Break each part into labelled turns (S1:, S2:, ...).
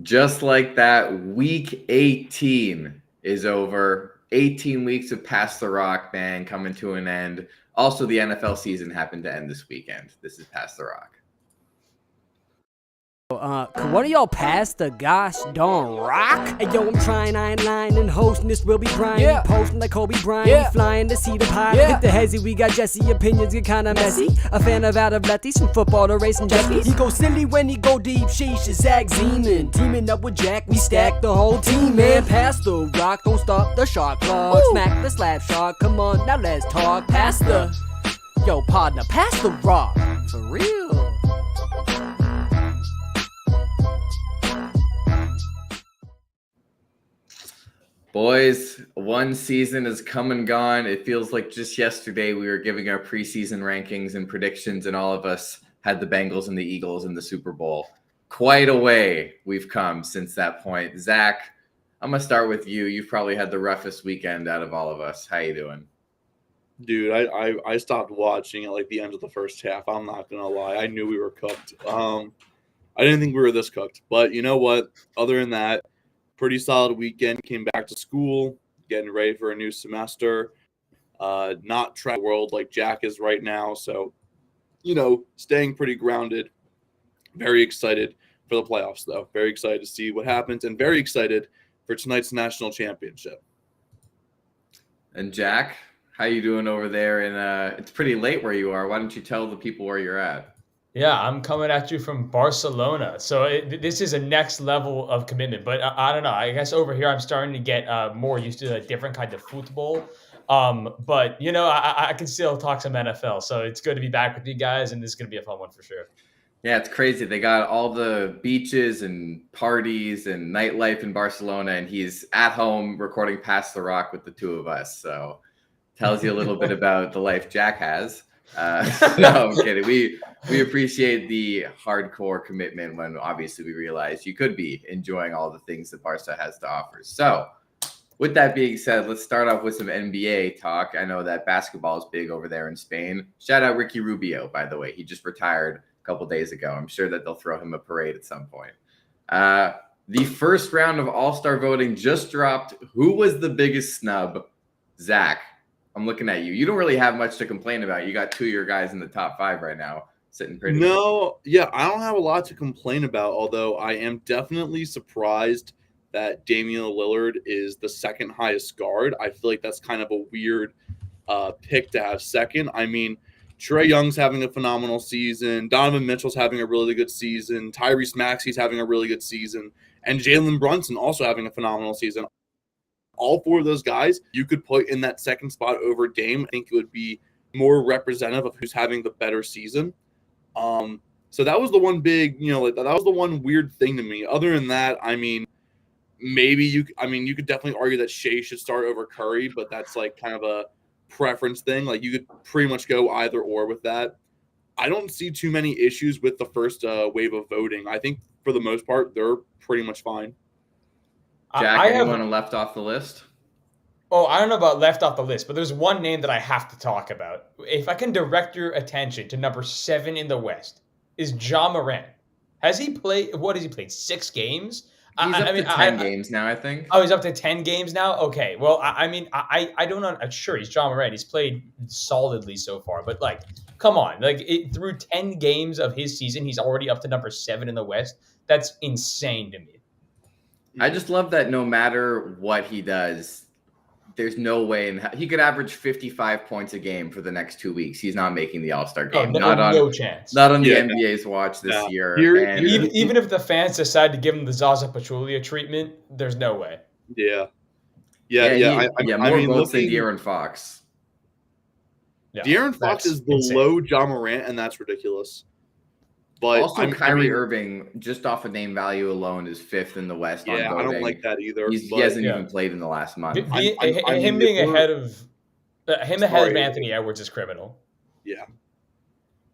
S1: Just like that, week 18 is over. 18 weeks of Pass the Rock, man, coming to an end. Also, the NFL season happened to end this weekend. This is Pass the Rock.
S2: Could one of y'all pass the gosh darn rock? Hey, yo, I'm trying, I ain't lying, and hosting this will be Brian.
S3: Yeah.
S2: Posting like Kobe Bryant,
S3: Yeah.
S2: flying to see the pie.
S3: Yeah.
S2: Hit the hezzy, we got Jesse, opinions get kinda messy. A fan of out of lefties, from football to racing jackies. He goes silly when he go deep, sheesh, is Zach Zeman. Teaming up with Jack, we stack the whole team, man. Pass the rock, don't stop the shot clock.
S3: Woo.
S2: Smack the slap shot, come on, now let's talk. Pass the, yo, partner, pass the rock. For real.
S1: Boys, one season has come and gone. It feels like just yesterday we were giving our preseason rankings and predictions, and all of us had the Bengals and the Eagles in the Super Bowl. Quite a way we've come since that point. Zach, I'm going to start with you. You've probably had the roughest weekend out of all of us. How you doing?
S4: Dude, I stopped watching at like the end of the first half. I'm not gonna lie. I knew we were cooked. I didn't think we were this cooked. But you know what? Other than that, pretty solid weekend. Came back to school, getting ready for a new semester. Not trying world like Jack is right now. So, staying pretty grounded. Very excited for the playoffs, though. Very excited to see what happens, and very excited for tonight's national championship.
S1: And Jack, how you doing over there? And it's pretty late where you are. Why don't you tell the people where you're at?
S3: Yeah, I'm coming at you from Barcelona. So this is a next level of commitment. But I don't know. I guess over here I'm starting to get more used to a different kind of football. But, I can still talk some NFL. So it's good to be back with you guys. And this is going to be a fun one for sure.
S1: Yeah, it's crazy. They got all the beaches and parties and nightlife in Barcelona, and he's at home recording Pass the Rock with the two of us. So tells you a little bit about the life Jack has. No, I'm kidding. We appreciate the hardcore commitment when obviously we realize you could be enjoying all the things that Barca has to offer. So with that being said, let's start off with some NBA talk. I know that basketball is big over there in Spain. Shout out Ricky Rubio, by the way. He just retired a couple days ago. I'm sure that they'll throw him a parade at some point. The first round of All-Star voting just dropped. Who was the biggest snub? Zach, I'm looking at you. You don't really have much to complain about. You got two of your guys in the top 5 right now, sitting pretty.
S4: No, yeah, I don't have a lot to complain about, although I am definitely surprised that Damian Lillard is the second highest guard. I feel like that's kind of a weird pick to have second. I mean, Trae Young's having a phenomenal season. Donovan Mitchell's having a really good season. Tyrese Maxey's having a really good season. And Jalen Brunson also having a phenomenal season. All 4 of those guys you could put in that second spot over Dame. I think it would be more representative of who's having the better season. So that was the one big, that was the one weird thing to me. Other than that, I mean, you could definitely argue that Shea should start over Curry, but that's like kind of a preference thing. Like you could pretty much go either or with that. I don't see too many issues with the first wave of voting. I think for the most part, they're pretty much fine.
S1: Jack, anyone left off the list?
S3: Oh, I don't know about left off the list, but there's one name that I have to talk about. If I can direct your attention to number 7 in the West, is Ja Morant. Has he played? What has he played? 6 games?
S1: He's up to 10 games now, I think.
S3: Oh, he's up to 10 games now? Okay. Well, I don't know. Sure, he's Ja Morant. He's played solidly so far. But, come on. Through 10 games of his season, he's already up to number 7 in the West. That's insane to me.
S1: I just love that no matter what he does, there's no way he could average 55 points a game for the next 2 weeks. He's not making the All-Star game.
S3: No chance.
S1: Not on the NBA's watch this year.
S3: Even if the fans decide to give him the Zaza Pachulia treatment, there's no way.
S4: Yeah.
S1: More votes than De'Aaron Fox.
S4: Yeah, De'Aaron Fox is below Ja Morant, and that's ridiculous. But
S1: also, Kyrie Irving, just off of name value alone, is 5th in the West.
S4: Yeah, on voting. I don't like that either.
S1: He hasn't even played in the last month.
S3: Him being ahead of Anthony Edwards is criminal.
S4: Yeah.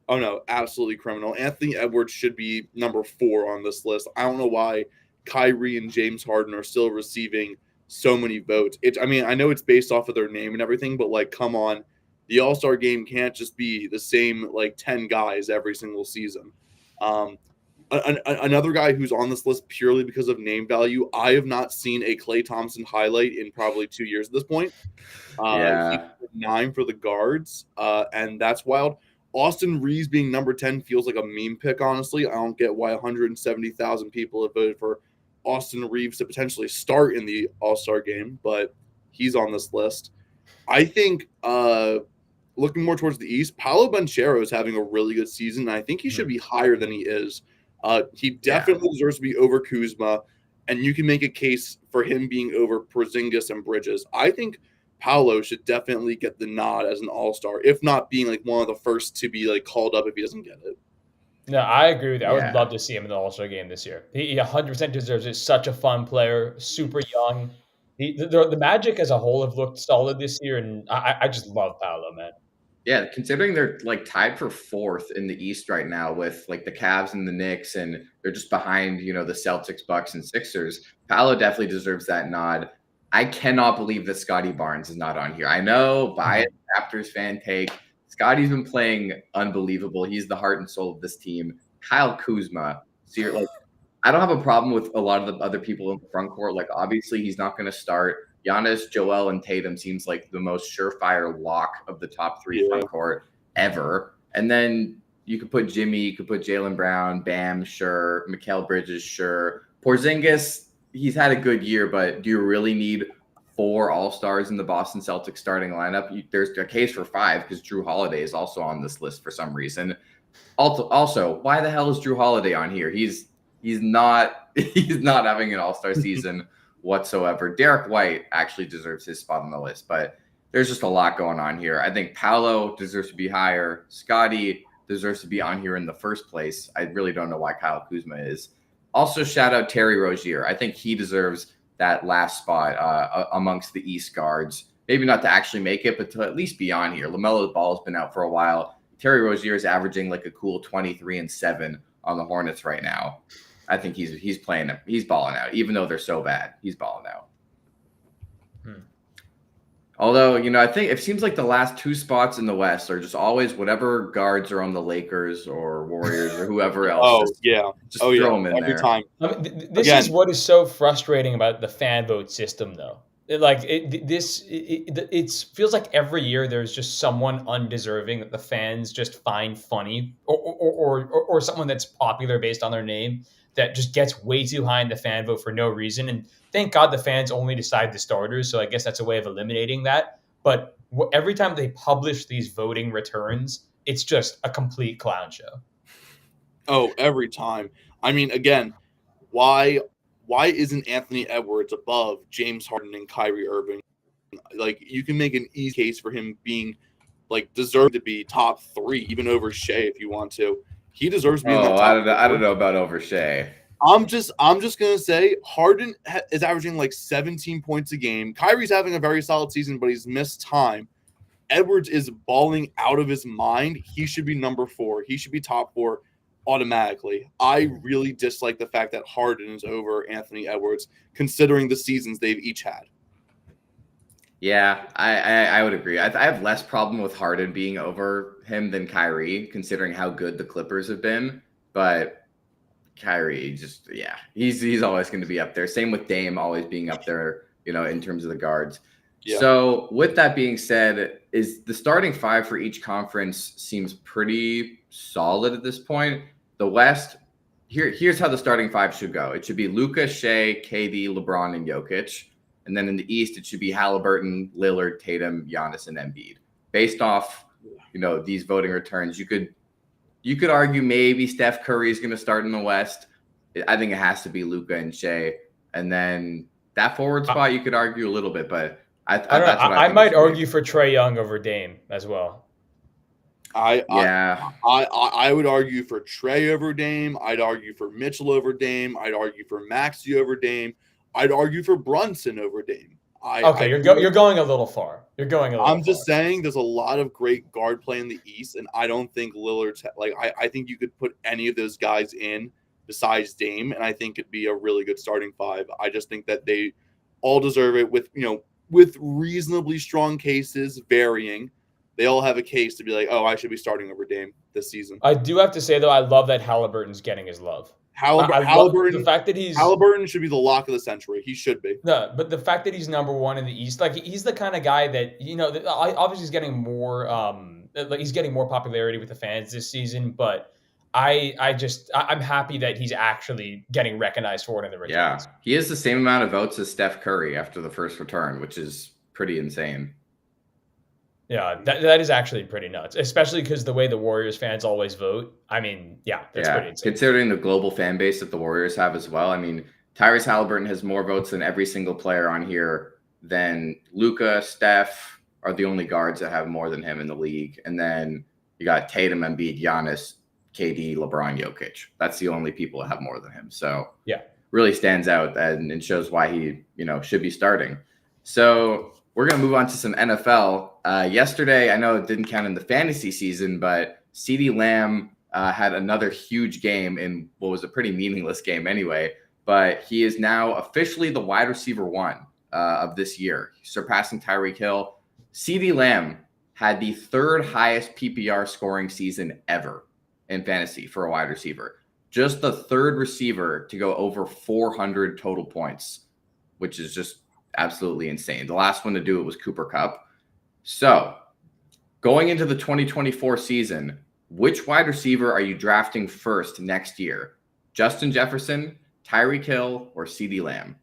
S4: Oh no, absolutely criminal. Anthony Edwards should be number 4 on this list. I don't know why Kyrie and James Harden are still receiving so many votes. I know it's based off of their name and everything, but come on, the All-Star game can't just be the same 10 guys every single season. Another guy who's on this list purely because of name value. I have not seen a Klay Thompson highlight in probably 2 years at this point.
S1: Yeah.
S4: He's 9 for the guards, and that's wild. Austin Reeves being number 10 feels like a meme pick, honestly. I don't get why 170,000 people have voted for Austin Reeves to potentially start in the All-Star game, but he's on this list. I think looking more towards the East, Paolo Banchero is having a really good season, and I think he should be higher than he is. He definitely deserves to be over Kuzma, and you can make a case for him being over Porzingis and Bridges. I think Paolo should definitely get the nod as an all-star, if not being like one of the first to be like called up if he doesn't get it.
S3: No, I agree with you. I
S1: Yeah.
S3: would love to see him in the All-Star game this year. He 100% deserves it. Such a fun player, super young. The Magic as a whole have looked solid this year, and I just love Paolo, man.
S1: Yeah, considering they're like tied for 4th in the East right now with like the Cavs and the Knicks, and they're just behind, the Celtics, Bucks, and Sixers. Paolo definitely deserves that nod. I cannot believe that Scotty Barnes is not on here. I know, biased Raptors fan take. Scotty's been playing unbelievable. He's the heart and soul of this team. Kyle Kuzma. So you're like, I don't have a problem with a lot of the other people in the front court. Like, obviously, he's not going to start. Giannis, Joel, and Tatum seems like the most surefire lock of the top 3 front court ever. And then you could put Jimmy, you could put Jaylen Brown, Bam, sure. Mikal Bridges, sure. Porzingis, he's had a good year, but do you really need 4 All-Stars in the Boston Celtics starting lineup? There's a case for 5 because Drew Holiday is also on this list for some reason. Also, why the hell is Drew Holiday on here? He's not having an All-Star season whatsoever. Derek White actually deserves his spot on the list, but there's just a lot going on here. I think Paolo deserves to be higher. Scotty deserves to be on here in the first place. I really don't know why Kyle Kuzma is. Also, shout out Terry Rozier. I think he deserves that last spot amongst the East guards. Maybe not to actually make it, but to at least be on here. LaMelo Ball has been out for a while. Terry Rozier is averaging like a cool 23-7 on the Hornets right now. I think he's playing. He's balling out, even though they're so bad. He's balling out. Although, I think it seems like the last 2 spots in the West are just always whatever guards are on the Lakers or Warriors or whoever else. Just throw them in
S4: every
S1: there.
S4: time.
S3: I mean, this is what is so frustrating about the fan vote system, though. It feels like every year there's just someone undeserving that the fans just find funny, or someone that's popular based on their name that just gets way too high in the fan vote for no reason. And thank God the fans only decide the starters, so I guess that's a way of eliminating that. But every time they publish these voting returns, it's just a complete clown show.
S4: Oh, every time. I mean, again, why isn't Anthony Edwards above James Harden and Kyrie Irving? Like, you can make an easy case for him being like deserved to be top 3, even over Shea if you want to. He deserves to be in the top
S1: I don't know about over Shea.
S4: I'm just gonna say Harden is averaging like 17 points a game. Kyrie's having a very solid season, but he's missed time. Edwards is balling out of his mind. He should be number 4. He should be top 4 automatically. I really dislike the fact that Harden is over Anthony Edwards, considering the seasons they've each had.
S1: Yeah, I would agree. I have less problem with Harden being over him than Kyrie, considering how good the Clippers have been. But Kyrie, he's always going to be up there. Same with Dame, always being up there, in terms of the guards. Yeah. So with that being said, is the starting 5 for each conference seems pretty solid at this point. The West, here's how the starting 5 should go. It should be Luka, Shea, KD, LeBron, and Jokic. And then in the East, it should be Halliburton, Lillard, Tatum, Giannis, and Embiid. Based off, these voting returns, you could argue maybe Steph Curry is going to start in the West. I think it has to be Luka and Shea. And then that forward spot, you could argue a little bit, but
S3: I might argue for Trae Young over Dame as well.
S4: I would argue for Trae over Dame. I'd argue for Mitchell over Dame. I'd argue for Maxey over Dame. I'd argue for Brunson over Dame.
S3: You're going a little far. I'm
S4: just saying there's a lot of great guard play in the East, and I don't think Lillard's I think you could put any of those guys in besides Dame, and I think it'd be a really good starting 5. I just think that they all deserve it with reasonably strong cases varying. they all have a case to be like, oh, I should be starting over Dame this season.
S3: I do have to say though, I love that Halliburton's getting his love.
S4: Halliburton,
S3: The fact that he's
S4: Halliburton should be the lock of the century. He should be.
S3: no, but the fact that he's number one in the East, like he's the kind of guy that obviously he's getting more, like he's getting more popularity with the fans this season. But I'm happy that he's actually getting recognized for it in the returns.
S1: Yeah, he has the same amount of votes as Steph Curry after the first return, which is pretty insane.
S3: Yeah, that is actually pretty nuts, especially because the way the Warriors fans always vote. I mean, yeah, that's pretty insane.
S1: Considering the global fan base that the Warriors have as well. I mean, Tyrese Halliburton has more votes than every single player on here. Then Luka, Steph are the only guards that have more than him in the league. And then you got Tatum, Embiid, Giannis, KD, LeBron, Jokic. That's the only people that have more than him. So
S3: yeah,
S1: really stands out and shows why he, should be starting. So we're going to move on to some NFL. Yesterday, I know it didn't count in the fantasy season, but CeeDee Lamb had another huge game in what was a pretty meaningless game anyway. But he is now officially the wide receiver 1 of this year, surpassing Tyreek Hill. CeeDee Lamb had the 3rd highest PPR scoring season ever in fantasy for a wide receiver. Just the 3rd receiver to go over 400 total points, which is just absolutely insane. The last one to do it was Cooper Kupp. So going into the 2024 season, which wide receiver are you drafting first next year? Justin Jefferson, Tyreek Hill, or CeeDee Lamb?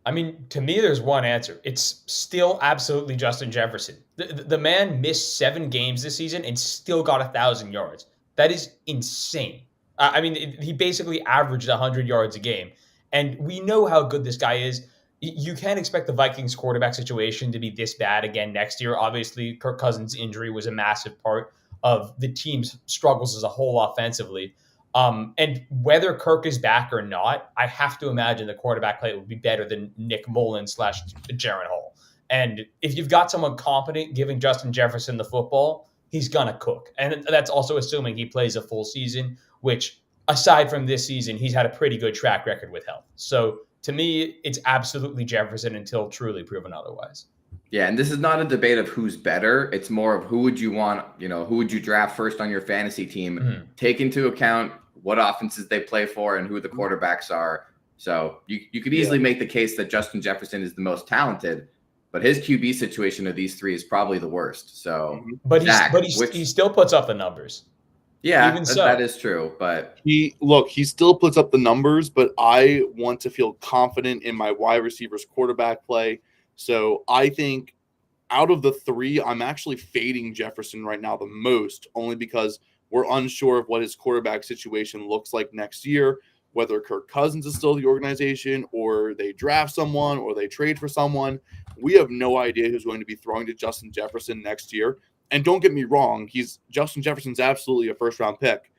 S3: I mean, to me, there's one answer. It's still absolutely Justin Jefferson. The man missed 7 games this season and still got 1,000 yards. That is insane. I mean, he basically averaged 100 yards a game. And we know how good this guy is. You can't expect the Vikings quarterback situation to be this bad again next year. Obviously, Kirk Cousins' injury was a massive part of the team's struggles as a whole offensively. And whether Kirk is back or not, I have to imagine the quarterback play would be better than Nick Mullen / Jaron Hall. And if you've got someone competent giving Justin Jefferson the football, he's going to cook. And that's also assuming he plays a full season, which aside from this season, he's had a pretty good track record with health. So to me, it's absolutely Jefferson until truly proven otherwise.
S1: Yeah, and this is not a debate of who's better. It's more of who would you want, who would you draft first on your fantasy team? Mm-hmm. Take into account what offenses they play for and who the quarterbacks are. So you could easily make the case that Justin Jefferson is the most talented, but his QB situation of these 3 is probably the worst. So,
S3: but he still puts up the numbers.
S1: Yeah, that is true. But
S4: he still puts up the numbers, but I want to feel confident in my wide receivers quarterback play. So I think out of the 3, I'm actually fading Jefferson right now the most, only because we're unsure of what his quarterback situation looks like next year, whether Kirk Cousins is still the organization or they draft someone or they trade for someone. We have no idea who's going to be throwing to Justin Jefferson next year. And don't get me wrong, Justin Jefferson's absolutely a first-round pick.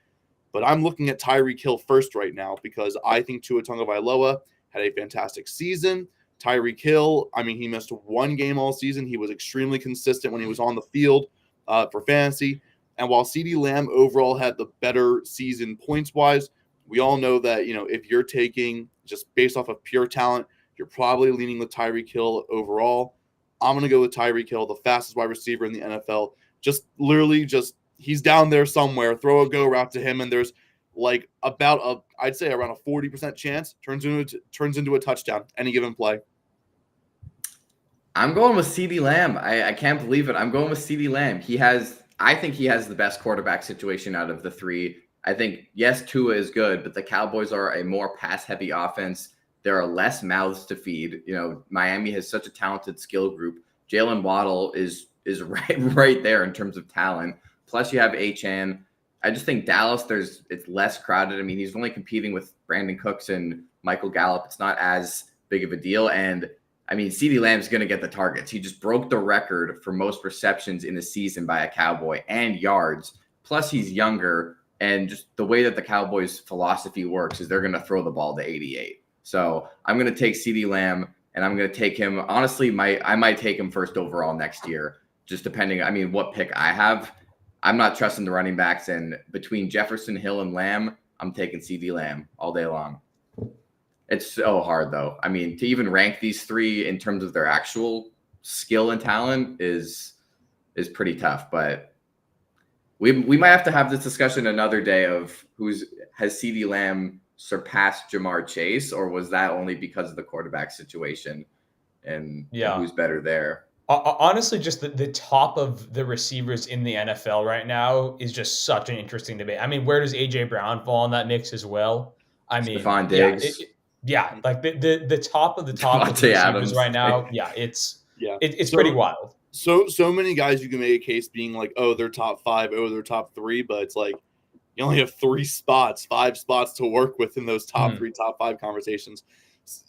S4: But I'm looking at Tyreek Hill first right now because I think Tua Tagovailoa had a fantastic season. Tyreek Hill, I mean, he missed 1 game all season. He was extremely consistent when he was on the field for fantasy. And while CeeDee Lamb overall had the better season points-wise, we all know that, if you're taking just based off of pure talent, you're probably leaning with Tyreek Hill overall. I'm going to go with Tyreek Hill, the fastest wide receiver in the NFL. He's down there somewhere. Throw a go route to him, and there's like I'd say around a 40% chance turns into a touchdown any given play.
S1: I'm going with CeeDee Lamb. I can't believe it. I'm going with CeeDee Lamb. I think he has the best quarterback situation out of the 3. I think, yes, Tua is good, but the Cowboys are a more pass-heavy offense. There are less mouths to feed. Miami has such a talented skill group. Jalen Waddle is right there in terms of talent. Plus, you have Achane. I just think Dallas, it's less crowded. I mean, he's only competing with Brandon Cooks and Michael Gallup. It's not as big of a deal. And I mean, CeeDee Lamb's going to get the targets. He just broke the record for most receptions in a season by a Cowboy and yards. Plus, he's younger. And just the way that the Cowboys' philosophy works is they're going to throw the ball to 88. So I'm going to take CeeDee Lamb, and I'm going to take him. Honestly, I might take him first overall next year, just depending. I mean, what pick I have. I'm not trusting the running backs. And between Jefferson, Hill, and Lamb, I'm taking CeeDee Lamb all day long. It's so hard, though. I mean, to even rank these 3 in terms of their actual skill and talent is is pretty tough. But we might have to have this discussion another day of has CeeDee Lamb surpassed Jamar Chase, or was that only because of the quarterback situation and who's better there?
S3: Honestly, just the top of the receivers in the NFL right now is just such an interesting debate. I mean, where does AJ Brown fall in that mix as well? I mean,
S1: Stephon Diggs.
S3: Like the top of the top of the receivers
S1: Adams.
S3: right now. Yeah, it's pretty wild.
S4: So many guys you can make a case being like, oh, they're top 5, oh, they're top 3, but it's like you only have 5 spots to work with in those top 3, top 5 conversations.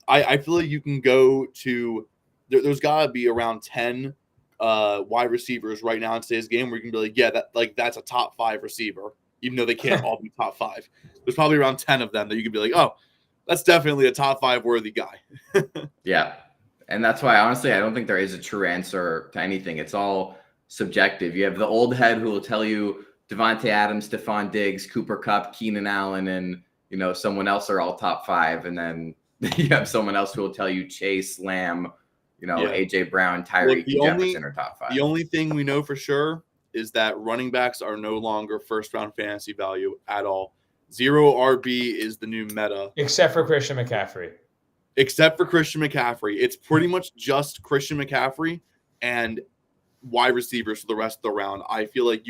S4: I feel like you can go to there's got to be around 10 wide receivers right now in today's game where you can be like, yeah, that's a top 5 receiver, even though they can't all be top 5. There's probably around 10 of them that you can be like, oh, that's definitely a top 5 worthy guy.
S1: Yeah. And that's why, honestly, I don't think there is a true answer to anything. It's all subjective. You have the old head who will tell you Devontae Adams, Stephon Diggs, Cooper Kupp, Keenan Allen, and someone else are all top 5. And then you have someone else who will tell you Chase, Lamb, AJ Brown, Tyreek, Jefferson are top 5.
S4: The only thing we know for sure is that running backs are no longer first-round fantasy value at all. 0 RB is the new meta.
S3: Except for Christian McCaffrey.
S4: It's pretty much just Christian McCaffrey and wide receivers for the rest of the round. I feel like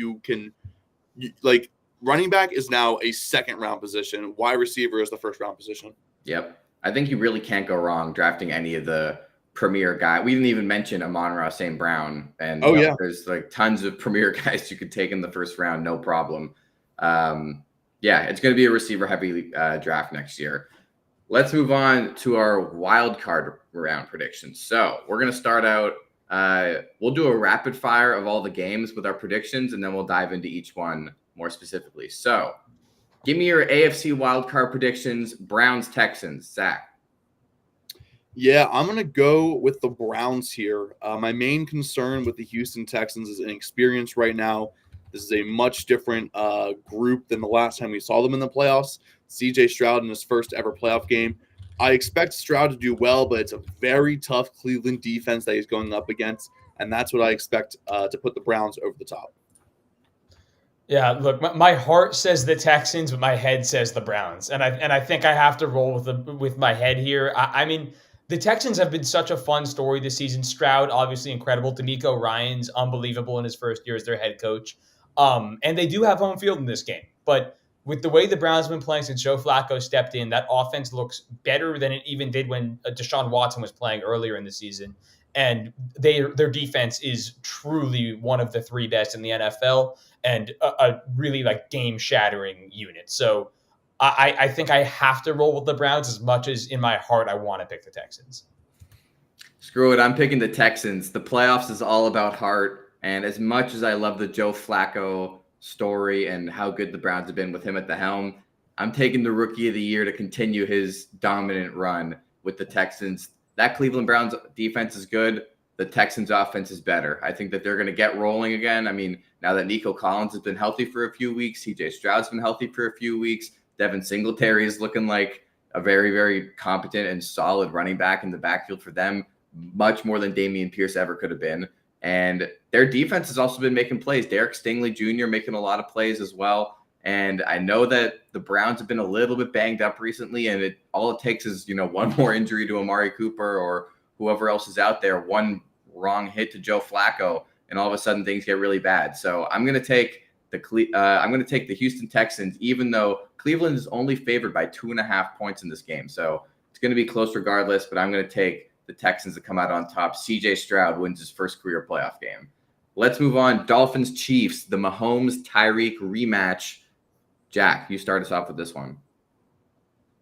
S4: running back is now a second-round position. Wide receiver is the first-round position.
S1: Yep. I think you really can't go wrong drafting any of the premier guy. We didn't even mention Amon-Ra St. Brown. And there's like tons of premier guys you could take in the first round, no problem. It's going to be a receiver heavy draft next year. Let's move on to our wild card round predictions. So we're going to start out. We'll do a rapid fire of all the games with our predictions, and then we'll dive into each one more specifically. So give me your AFC wild card predictions. Browns, Texans. Zach.
S4: Yeah, I'm going to go with the Browns here. My main concern with the Houston Texans is inexperience right now. This is a much different group than the last time we saw them in the playoffs. CJ Stroud in his first ever playoff game. I expect Stroud to do well, but it's a very tough Cleveland defense that he's going up against, and that's what I expect to put the Browns over the top.
S3: Yeah, look, my heart says the Texans, but my head says the Browns, and I think I have to roll with my head here. I mean, the Texans have been such a fun story this season. Stroud, obviously incredible. DeMeco Ryans, unbelievable in his first year as their head coach. And they do have home field in this game. But with the way the Browns have been playing since Joe Flacco stepped in, that offense looks better than it even did when Deshaun Watson was playing earlier in the season. And their defense is truly one of the 3 best in the NFL and a really game-shattering unit. So I think I have to roll with the Browns as much as in my heart I want to pick the Texans.
S1: Screw it. I'm picking the Texans. The playoffs is all about heart. And as much as I love the Joe Flacco story and how good the Browns have been with him at the helm, I'm taking the Rookie of the Year to continue his dominant run with the Texans. That Cleveland Browns defense is good. The Texans offense is better. I think that they're going to get rolling again. I mean, now that Nico Collins has been healthy for a few weeks, CJ Stroud's been healthy for a few weeks, Devin Singletary is looking like a very, very competent and solid running back in the backfield for them, much more than Dameon Pierce ever could have been. And their defense has also been making plays. Derek Stingley Jr. making a lot of plays as well. And I know that the Browns have been a little bit banged up recently, and all it takes is, one more injury to Amari Cooper or whoever else is out there, one wrong hit to Joe Flacco, and all of a sudden things get really bad. So I'm going to take the Houston Texans, even though Cleveland is only favored by 2.5 points in this game. So it's going to be close regardless, but I'm going to take the Texans to come out on top. CJ Stroud wins his first career playoff game. Let's move on. Dolphins Chiefs, the Mahomes Tyreek rematch. Jack, you start us off with this one.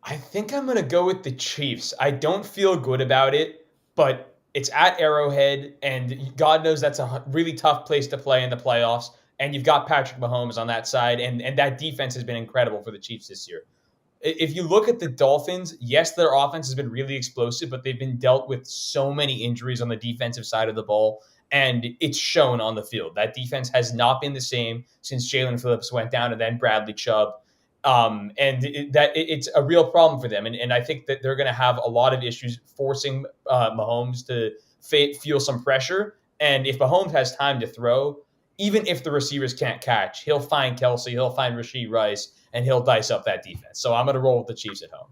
S3: I think I'm going to go with the Chiefs. I don't feel good about it, but it's at Arrowhead, and God knows that's a really tough place to play in the playoffs. And you've got Patrick Mahomes on that side, and that defense has been incredible for the Chiefs this year. If you look at the Dolphins, yes, their offense has been really explosive, but they've been dealt with so many injuries on the defensive side of the ball, and it's shown on the field. That defense has not been the same since Jalen Phillips went down and then Bradley Chubb. It's a real problem for them. And I think that they're going to have a lot of issues forcing Mahomes to feel some pressure. And if Mahomes has time to throw, even if the receivers can't catch, he'll find Kelsey, he'll find Rashee Rice, and he'll dice up that defense. So I'm going to roll with the Chiefs at home.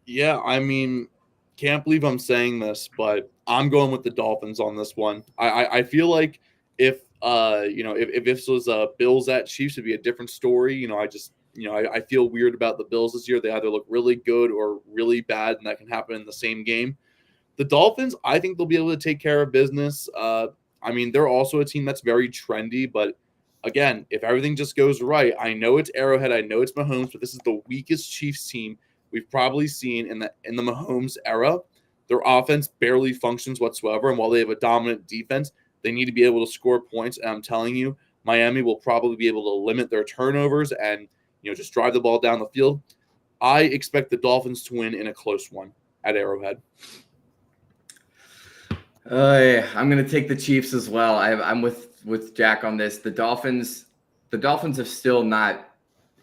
S4: Yeah, I mean, can't believe I'm saying this, but I'm going with the Dolphins on this one. I feel like if if this was Bills at Chiefs, it'd be a different story. I feel weird about the Bills this year. They either look really good or really bad, and that can happen in the same game. The Dolphins, I think they'll be able to take care of business. They're also a team that's very trendy, but again, if everything just goes right, I know it's Arrowhead, I know it's Mahomes, but this is the weakest Chiefs team we've probably seen in the Mahomes era. Their offense barely functions whatsoever, and while they have a dominant defense, they need to be able to score points. And I'm telling you, Miami will probably be able to limit their turnovers and just drive the ball down the field. I expect the Dolphins to win in a close one at Arrowhead.
S1: I'm going to take the Chiefs as well. I'm with Jack on this. The Dolphins have still not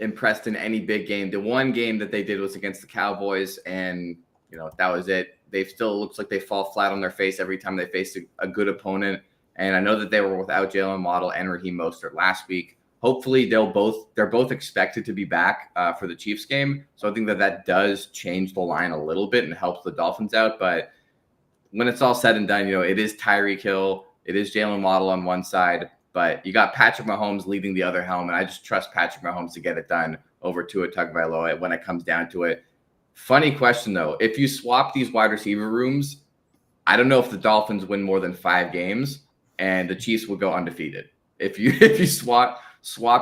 S1: impressed in any big game. The one game that they did was against the Cowboys, and that was it. They still looks like they fall flat on their face every time they face a good opponent. And I know that they were without Jalen Waddle and Raheem Mostert last week. Hopefully they're both expected to be back for the Chiefs game. So I think that does change the line a little bit and helps the Dolphins out. But when it's all said and done, it is Tyreek Hill, it is Jalen Waddle on one side, but you got Patrick Mahomes leading the other helm, and I just trust Patrick Mahomes to get it done over Tua Tagovailoa when it comes down to it. Funny question, though. If you swap these wide receiver rooms, I don't know if the Dolphins win more than 5 games, and the Chiefs will go undefeated. If you swap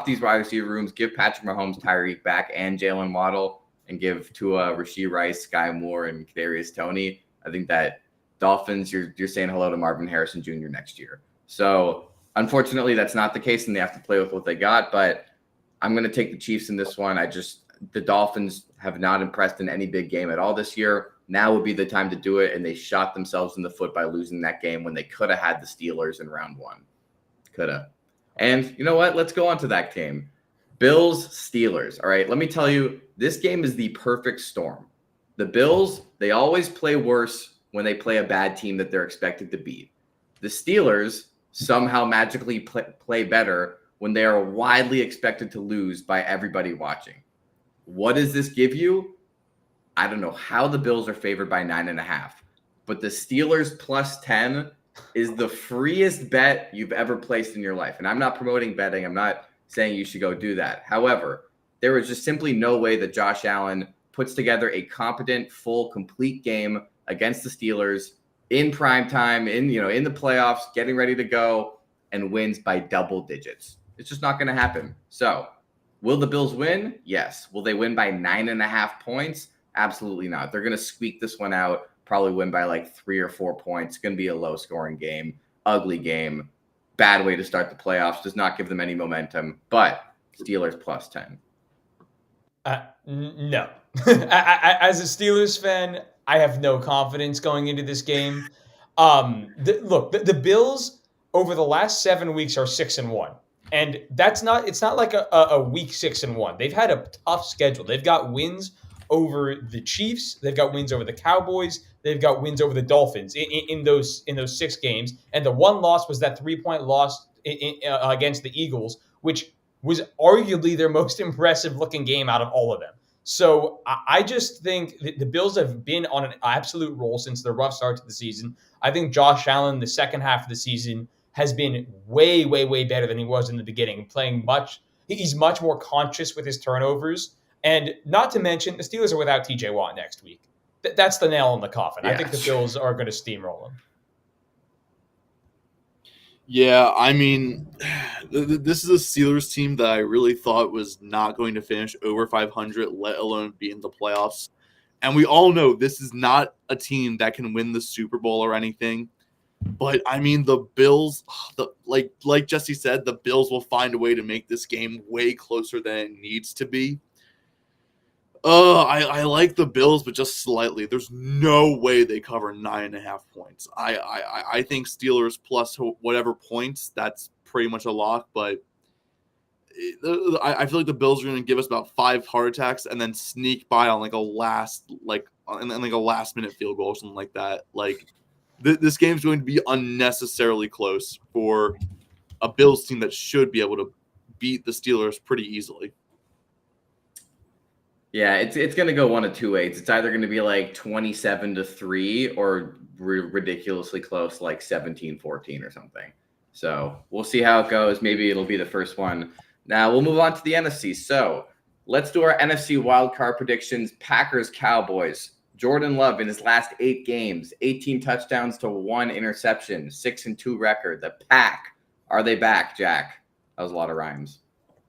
S1: these wide receiver rooms, give Patrick Mahomes, Tyreek back, and Jalen Waddle, and give Tua, Rashee Rice, Sky Moore, and Kadarius Toney, I think that Dolphins, you're saying hello to Marvin Harrison Jr. next year. So unfortunately, that's not the case, and they have to play with what they got. But I'm going to take the Chiefs in this one. The Dolphins have not impressed in any big game at all this year. Now would be the time to do it, and they shot themselves in the foot by losing that game when they could have had the Steelers in round 1. Could have. And you know what? Let's go on to that game. Bills-Steelers. All right, let me tell you, this game is the perfect storm. The Bills, they always play worse when they play a bad team that they're expected to beat. The Steelers somehow magically play better when they are widely expected to lose by everybody watching. What does this give you? I don't know how the Bills are favored by 9.5, but the Steelers plus 10 is the freest bet you've ever placed in your life. And I'm not promoting betting. I'm not saying you should go do that. However, there is just simply no way that Josh Allen puts together a competent, full, complete game against the Steelers in prime time, in the playoffs, getting ready to go, and wins by double digits. It's just not going to happen. So will the Bills win? Yes. Will they win by 9.5 points? Absolutely not. They're going to squeak this one out, probably win by like 3 or 4 points. It's going to be a low-scoring game, ugly game, bad way to start the playoffs, does not give them any momentum, but Steelers plus 10.
S3: No. As a Steelers fan, I have no confidence going into this game. The Bills over the last 7 weeks are 6-1. And it's not like a week 6-1. They've had a tough schedule. They've got wins over the Chiefs. They've got wins over the Cowboys. They've got wins over the Dolphins in those 6 games. And the one loss was that 3-point loss against the Eagles, which was arguably their most impressive looking game out of all of them. So I just think the Bills have been on an absolute roll since the rough start to the season. I think Josh Allen, the second half of the season, has been way, way, way better than he was in the beginning, he's much more conscious with his turnovers. And not to mention, the Steelers are without TJ Watt next week. That's the nail in the coffin.
S1: Yeah.
S3: I think the Bills are going to steamroll him.
S4: Yeah, I mean, this is a Steelers team that I really thought was not going to finish over 500, let alone be in the playoffs. And we all know this is not a team that can win the Super Bowl or anything. But, I mean, the Bills, like Jesse said, the Bills will find a way to make this game way closer than it needs to be. I like the Bills, but just slightly. There's no way they cover 9.5 points. I think Steelers plus whatever points, that's pretty much a lock. But I feel like the Bills are going to give us about 5 heart attacks and then sneak by on a last minute field goal or something like that. Like this game's going to be unnecessarily close for a Bills team that should be able to beat the Steelers pretty easily.
S1: Yeah, it's going to go one of two ways. It's either going to be like 27-3 or ridiculously close, like 17-14 or something. So we'll see how it goes. Maybe it'll be the first one. Now we'll move on to the NFC. So let's do our NFC wildcard predictions. Packers, Cowboys. Jordan Love in his last 8 games, 18 touchdowns to 1 interception, 6-2 record. The Pack, are they back, Jack? That was a lot of rhymes.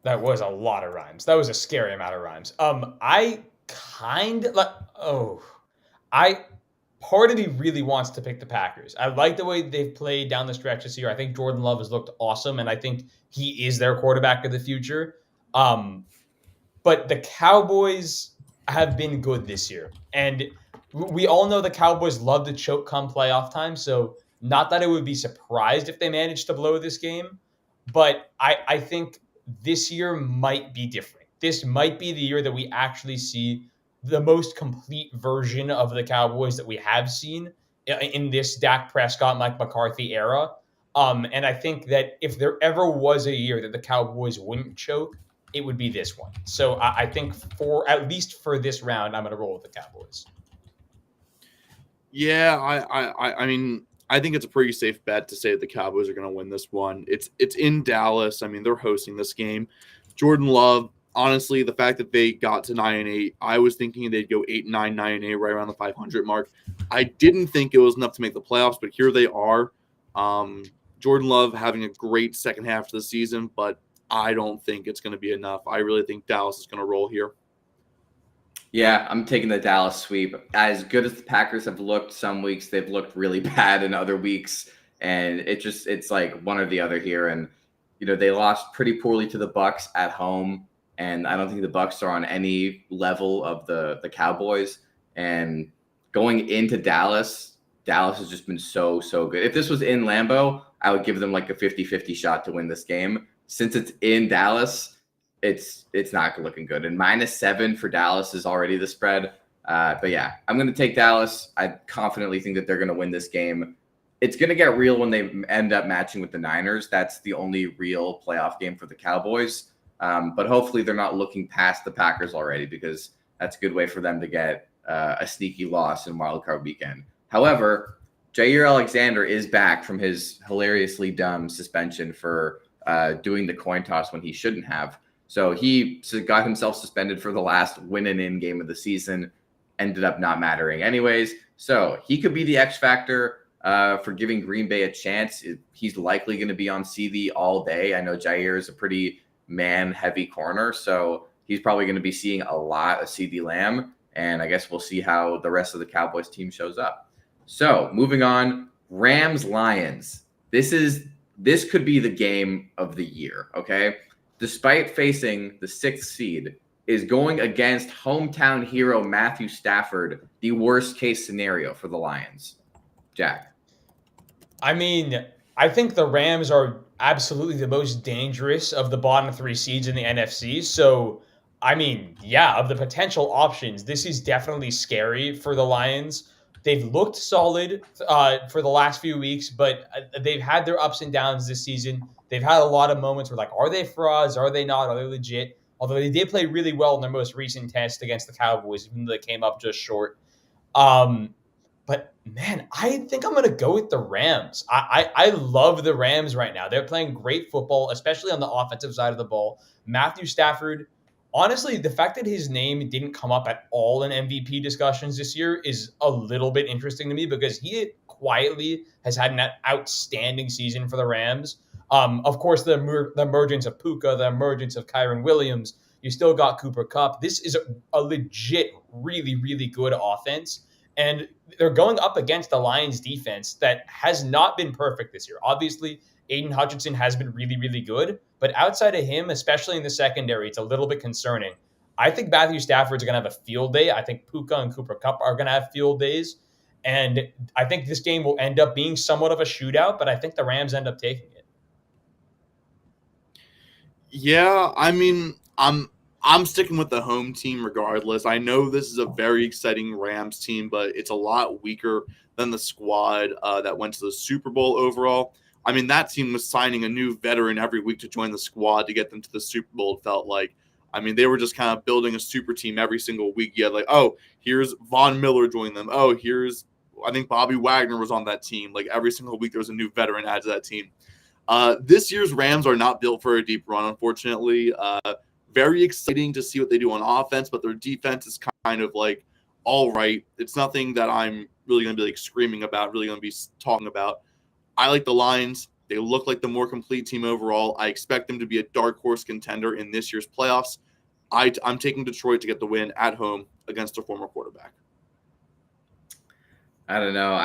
S3: That was a lot of rhymes. That was a scary amount of rhymes. Part of me really wants to pick the Packers. I like the way they've played down the stretch this year. I think Jordan Love has looked awesome, and I think he is their quarterback of the future. But the Cowboys have been good this year. And we all know the Cowboys love to choke come playoff time, so not that I would be surprised if they managed to blow this game, but I think this year might be different. This might be the year that we actually see the most complete version of the Cowboys that we have seen in this Dak Prescott, Mike McCarthy era. And I think that if there ever was a year that the Cowboys wouldn't choke, it would be this one. So I think at least for this round, I'm going to roll with the Cowboys.
S4: Yeah, I mean, I think it's a pretty safe bet to say that the Cowboys are going to win this one. It's in Dallas. I mean, they're hosting this game. Jordan Love, honestly, the fact that they got to 9-8, I was thinking they'd go 8-9, 9-8, right around the 500 mark. I didn't think it was enough to make the playoffs, but here they are. Jordan Love having a great second half of the season, but I don't think it's going to be enough. I really think Dallas is going to roll here.
S1: Yeah, I'm taking the Dallas sweep. As good as the Packers have looked some weeks, they've looked really bad in other weeks. And it's like one or the other here. And, they lost pretty poorly to the Bucs at home. And I don't think the Bucs are on any level of the Cowboys. And going into Dallas has just been so good. If this was in Lambeau, I would give them like a 50-50 shot to win this game. Since it's in Dallas, it's not looking good. And -7 for Dallas is already the spread. But yeah, I'm going to take Dallas. I confidently think that they're going to win this game. It's going to get real when they end up matching with the Niners. That's the only real playoff game for the Cowboys. But hopefully they're not looking past the Packers already, because that's a good way for them to get a sneaky loss in wildcard weekend. However, Jair Alexander is back from his hilariously dumb suspension for doing the coin toss when he shouldn't have. So he got himself suspended for the last win-and-in game of the season, ended up not mattering anyways. So he could be the X factor for giving Green Bay a chance. He's likely going to be on CD all day. I know Jair is a pretty man-heavy corner, so he's probably going to be seeing a lot of CD Lamb, and I guess we'll see how the rest of the Cowboys team shows up. So moving on, Rams-Lions. This could be the game of the year, okay? Despite facing the 6th seed, is going against hometown hero Matthew Stafford the worst case scenario for the Lions? Jack.
S3: I mean, I think the Rams are absolutely the most dangerous of the bottom 3 seeds in the NFC. So, I mean, yeah, of the potential options, this is definitely scary for the Lions. They've looked solid for the last few weeks, but they've had their ups and downs this season. They've had a lot of moments where, like, are they frauds? Are they not? Are they legit? Although they did play really well in their most recent test against the Cowboys, even though they came up just short. But, man, I think I'm going to go with the Rams. I love the Rams right now. They're playing great football, especially on the offensive side of the ball. Matthew Stafford, honestly, the fact that his name didn't come up at all in MVP discussions this year is a little bit interesting to me, because he quietly has had an outstanding season for the Rams. Of course, the emergence of Puka, the emergence of Kyron Williams, you still got Cooper Kupp. This is a legit, really, really good offense. And they're going up against the Lions defense that has not been perfect this year. Obviously, Aiden Hutchinson has been really, really good. But outside of him, especially in the secondary, it's a little bit concerning. I think Matthew Stafford's going to have a field day. I think Puka and Cooper Kupp are going to have field days. And I think this game will end up being somewhat of a shootout, but I think the Rams end up taking it.
S4: Yeah, I mean, I'm I'm sticking with the home team regardless. I know this is a very exciting Rams team, but it's a lot weaker than the squad that went to the Super Bowl overall. I mean, that team was signing a new veteran every week to join the squad to get them to the Super Bowl, it felt like. I mean, they were just kind of building a super team every single week. You had like, oh, here's Von Miller joining them. Oh, I think Bobby Wagner was on that team. Like every single week there was a new veteran added to that team. This year's Rams are not built for a deep run, unfortunately. Very exciting to see what they do on offense, but their defense is kind of like all right. It's nothing that I'm really going to be like screaming about, really going to be talking about. I like the Lions. They look like the more complete team overall. I expect them to be a dark horse contender in this year's playoffs. I'm taking Detroit to get the win at home against their former quarterback.
S1: I don't know.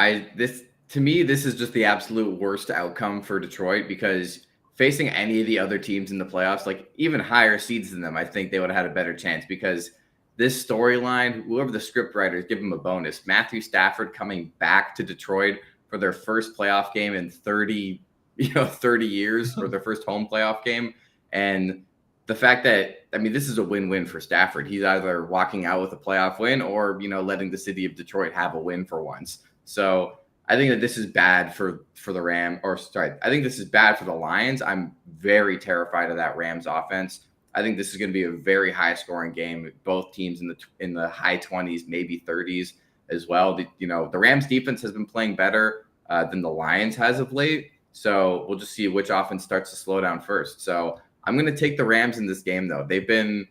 S1: To me, this is just the absolute worst outcome for Detroit because facing any of the other teams in the playoffs, like even higher seeds than them, I think they would have had a better chance because this storyline, whoever the script writers, give them a bonus. Matthew Stafford coming back to Detroit for their first playoff game in 30 years, or their first home playoff game. And the fact that, I mean, this is a win-win for Stafford. He's either walking out with a playoff win or, letting the city of Detroit have a win for once. So I think that this is bad for the I think this is bad for the Lions. I'm very terrified of that Rams offense. I think this is going to be a very high-scoring game. Both teams in the high 20s, maybe 30s as well. The Rams defense has been playing better than the Lions has of late. So we'll just see which offense starts to slow down first. So I'm going to take the Rams in this game, though. They've been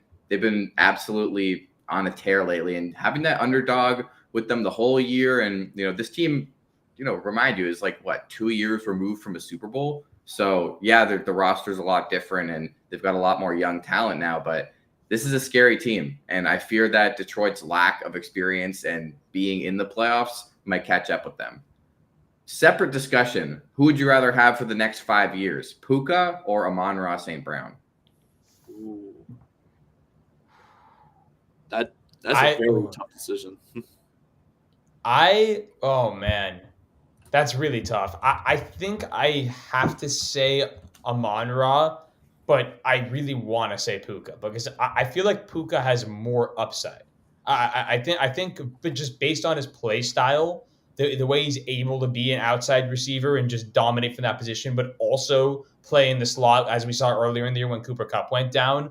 S1: absolutely on a tear lately, and having that underdog with them the whole year, and this team, remind you, is like 2 years removed from a Super Bowl. So yeah, the roster's a lot different, and they've got a lot more young talent now. But this is a scary team, and I fear that Detroit's lack of experience and being in the playoffs might catch up with them. Separate discussion. Who would you rather have for the next 5 years, Puka or Amon-Ra St. Brown?
S4: Ooh. That's a very tough decision.
S3: Oh man, that's really tough. I think I have to say Amon-Ra, but I really want to say Puka because I feel like Puka has more upside. I think, but just based on his play style, the way he's able to be an outside receiver and just dominate from that position, but also play in the slot, as we saw earlier in the year when Cooper Kupp went down,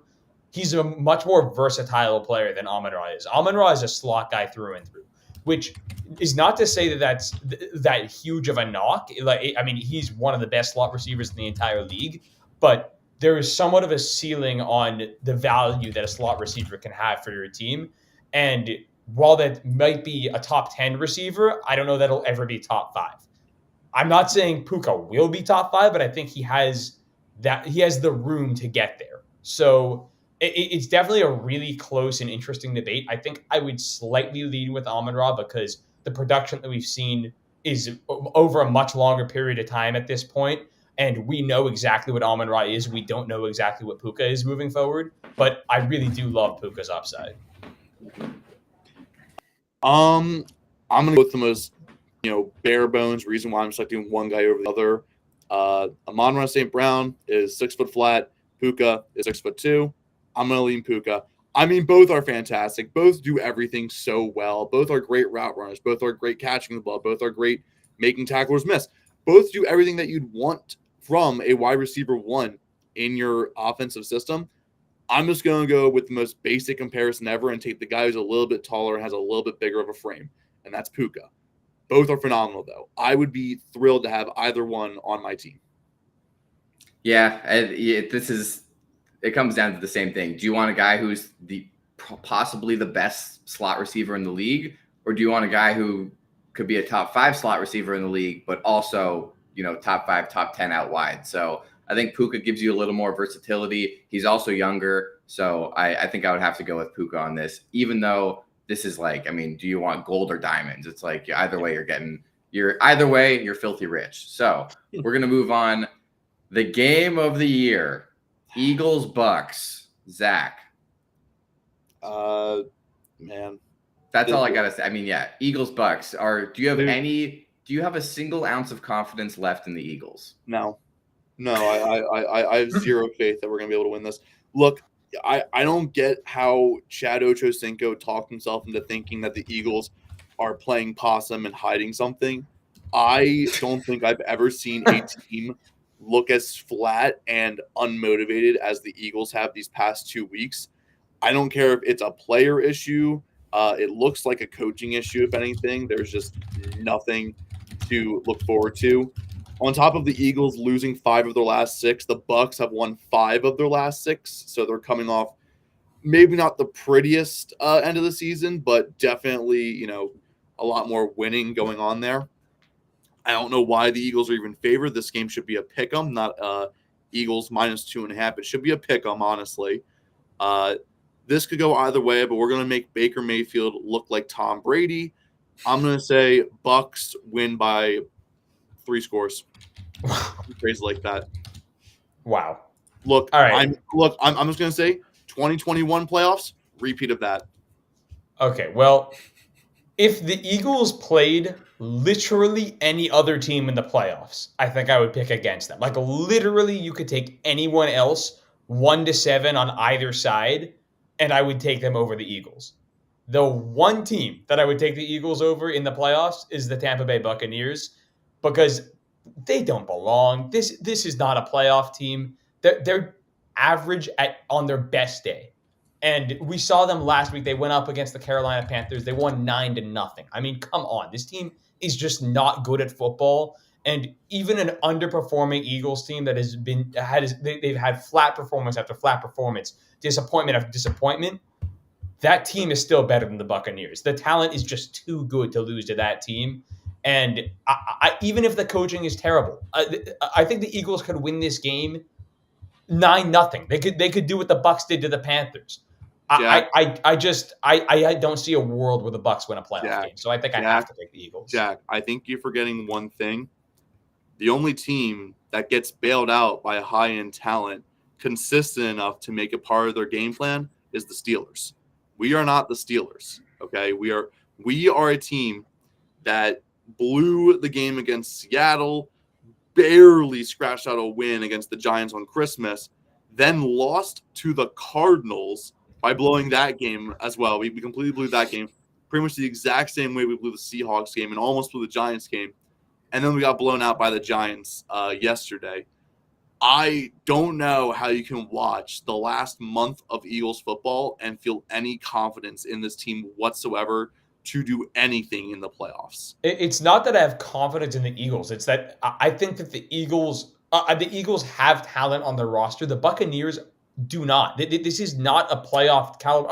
S3: he's a much more versatile player than Amon-Ra is. Amon-Ra is a slot guy through and through, which is not to say that that's that huge of a knock. He's one of the best slot receivers in the entire league, but there is somewhat of a ceiling on the value that a slot receiver can have for your team. And while that might be a top 10 receiver, I don't know that he'll ever be top 5. I'm not saying Puka will be top 5, but I think he has the room to get there. So it's definitely a really close and interesting debate. I think I would slightly lean with Amon-Ra because the production that we've seen is over a much longer period of time at this point, and we know exactly what Amon-Ra is. We don't know exactly what Puka is moving forward, but I really do love Puka's upside.
S4: I'm gonna go with the most, bare bones reason why I'm selecting one guy over the other. Amon-Ra St. Brown is 6 foot flat. Puka is 6'2". I'm gonna lean Puka. I mean, both are fantastic. Both do everything so well. Both are great route runners. Both are great catching the ball. Both are great making tacklers miss. Both do everything that you'd want from a wide receiver one in your offensive system. I'm just going to go with the most basic comparison ever and take the guy who's a little bit taller and has a little bit bigger of a frame, and that's Puka. Both are phenomenal, though. I would be thrilled to have either one on my team.
S1: Yeah, it comes down to the same thing. Do you want a guy who's possibly the best slot receiver in the league, or do you want a guy who could be a top 5 slot receiver in the league, but also, top 5, top 10 out wide? So I think Puka gives you a little more versatility. He's also younger, so I think I would have to go with Puka on this, even though this is do you want gold or diamonds? It's like either way you're filthy rich. So we're going to move on. The game of the year, Eagles Bucks. Zach.
S4: Man.
S1: That's all I got to say. Eagles Bucks. Do you have a single ounce of confidence left in the Eagles?
S4: No, I have zero faith that we're going to be able to win this. Look, I don't get how Chad Ochocinco talked himself into thinking that the Eagles are playing possum and hiding something. I don't think I've ever seen a team look as flat and unmotivated as the Eagles have these past 2 weeks. I don't care if it's a player issue. It looks like a coaching issue, if anything. There's just nothing to look forward to. On top of the Eagles losing 5 of their last 6, the Bucks have won 5 of their last 6. So they're coming off maybe not the prettiest end of the season, but definitely, a lot more winning going on there. I don't know why the Eagles are even favored. This game should be a pick 'em, not Eagles -2.5. It should be a pick 'em, honestly. This could go either way, but we're going to make Baker Mayfield look like Tom Brady. I'm going to say Bucks win by 3 scores. Crazy like that.
S3: Wow.
S4: Look,
S3: All right.
S4: I'm just going to say 2021 playoffs, repeat of that.
S3: Okay, well, if the Eagles played literally any other team in the playoffs, I think I would pick against them. Like, literally, you could take anyone else 1-7 on either side, and I would take them over the Eagles. The one team that I would take the Eagles over in the playoffs is the Tampa Bay Buccaneers, because they don't belong. This is not a playoff team. They're average on their best day. And we saw them last week. They went up against the Carolina Panthers. They won 9-0. I mean, come on. This team is just not good at football. And even an underperforming Eagles team that they've had flat performance after flat performance, disappointment after disappointment, that team is still better than the Buccaneers. The talent is just too good to lose to that team. And even if the coaching is terrible, I think the Eagles could win this game 9-0. They could do what the Bucks did to the Panthers. I don't see a world where the Bucks win a playoff game. So I think I have to take the Eagles.
S4: Jack, I think you're forgetting one thing. The only team that gets bailed out by a high-end talent consistent enough to make it part of their game plan is the Steelers. We are not the Steelers, okay? We are a team that blew the game against Seattle, barely scratched out a win against the Giants on Christmas, then lost to the Cardinals by blowing that game as well. We completely blew that game pretty much the exact same way we blew the Seahawks game and almost blew the Giants game. And then we got blown out by the Giants yesterday. I don't know how you can watch the last month of Eagles football and feel any confidence in this team whatsoever to do anything in the playoffs.
S3: It's not that I have confidence in the Eagles. It's that I think that the Eagles have talent on their roster. The Buccaneers do not. This is not a playoff caliber.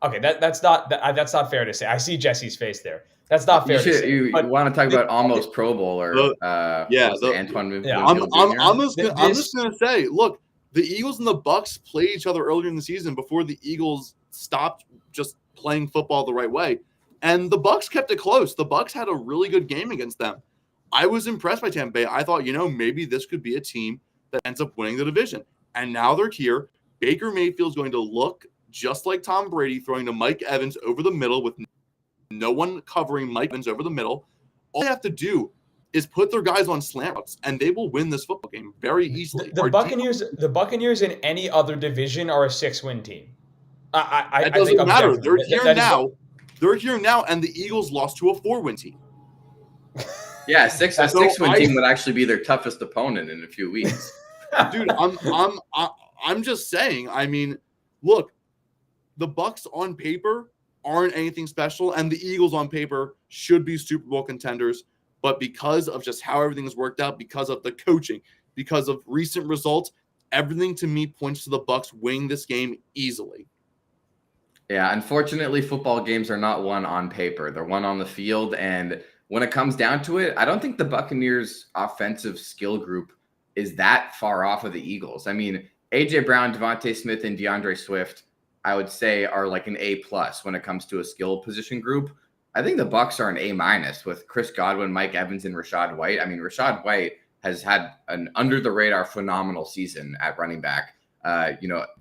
S3: Okay, that's not fair to say. I see Jesse's face there. That's not fair to say.
S1: You want to talk about almost Pro Bowler? Antoine.
S4: Yeah, I'm just gonna say, look, the Eagles and the Bucks played each other earlier in the season before the Eagles stopped just playing football the right way, and the Bucks kept it close. The Bucks had a really good game against them. I was impressed by Tampa Bay. I thought, maybe this could be a team that ends up winning the division, and now they're here. Baker Mayfield's going to look just like Tom Brady, throwing to Mike Evans over the middle with no one covering Mike Evans over the middle. All they have to do is put their guys on slant routes, and they will win this football game very easily.
S3: The Buccaneers in any other division are a 6-win team.
S4: It doesn't matter. They're here now. They're here now, and the Eagles lost to a 4-win team.
S1: Yeah, a 6-win team would actually be their toughest opponent in a few weeks.
S4: Dude, I'm just saying. I mean, look, the Bucks on paper aren't anything special, and the Eagles on paper should be Super Bowl contenders. But because of just how everything has worked out, because of the coaching, because of recent results, everything to me points to the Bucks winning this game easily.
S1: Yeah, unfortunately, football games are not won on paper. They're won on the field. And when it comes down to it, I don't think the Buccaneers' offensive skill group is that far off of the Eagles. I mean, A.J. Brown, Devontae Smith, and DeAndre Swift, I would say, are like an A+ when it comes to a skill position group. I think the Bucks are an A- with Chris Godwin, Mike Evans, and Rachaad White. I mean, Rachaad White has had an under-the-radar phenomenal season at running back,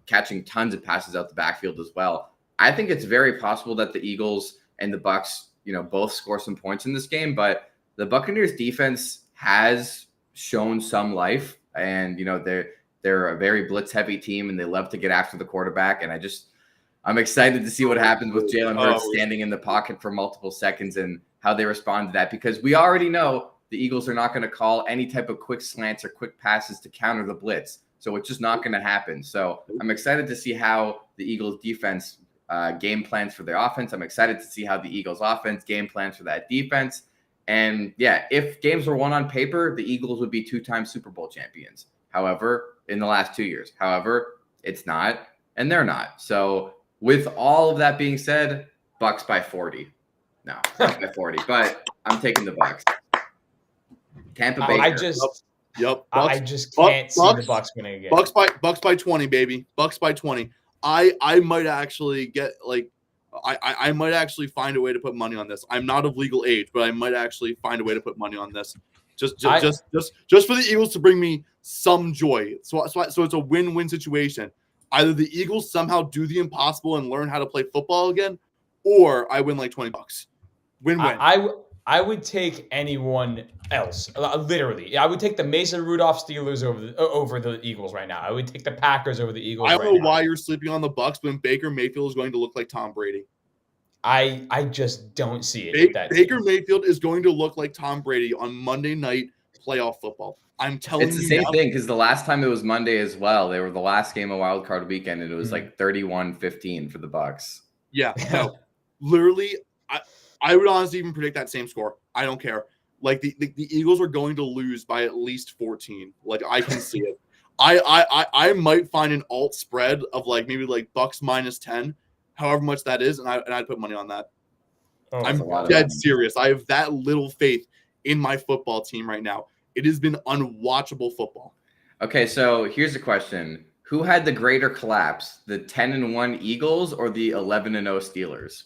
S1: catching tons of passes out the backfield as well. I think it's very possible that the Eagles and the Bucks, both score some points in this game, but the Buccaneers defense has shown some life, and They're a very blitz-heavy team, and they love to get after the quarterback. And I'm excited to see what happens with Jalen Hurts standing in the pocket for multiple seconds and how they respond to that, because we already know the Eagles are not going to call any type of quick slants or quick passes to counter the blitz. So it's just not going to happen. So I'm excited to see how the Eagles defense game plans for their offense. I'm excited to see how the Eagles offense game plans for that defense. And yeah, if games were won on paper, the Eagles would be 2-time Super Bowl champions. However, in the last 2 years, it's not, and they're not. So with all of that being said, Bucks by 40. No, not by 40, but I'm taking the Bucks. Tampa Bay.
S3: I
S4: Bucks,
S3: just can't see the Bucks winning again.
S4: Bucks by 20, baby. Bucks by 20. I might actually get I might actually find a way to put money on this. I'm not of legal age, but I might actually find a way to put money on this. Just for the Eagles to bring me some joy. So it's a win-win situation. Either the Eagles somehow do the impossible and learn how to play football again, or I win like $20. Win-win.
S3: I would take anyone else. Literally, I would take the Mason Rudolph Steelers over the Eagles right now. I would take the Packers over the Eagles.
S4: I don't know why you're sleeping on the Bucks when Baker Mayfield is going to look like Tom Brady.
S3: I just don't see it.
S4: Baker Mayfield is going to look like Tom Brady on Monday night playoff football. I'm telling you,
S1: it's the same thing, because the last time it was Monday as well. They were the last game of Wild Card Weekend, and it was like 31-15 for the Bucks.
S4: Yeah, no, literally. I would honestly even predict that same score. I don't care. Like the Eagles are going to lose by at least 14. Like I can see it. I might find an alt spread of maybe Bucks minus 10, however much that is, and I'd put money on that. I'm dead serious. I have that little faith in my football team right now. It has been unwatchable football.
S1: Okay, so here's a question: who had the greater collapse, the 10-1 Eagles or the 11-0 Steelers?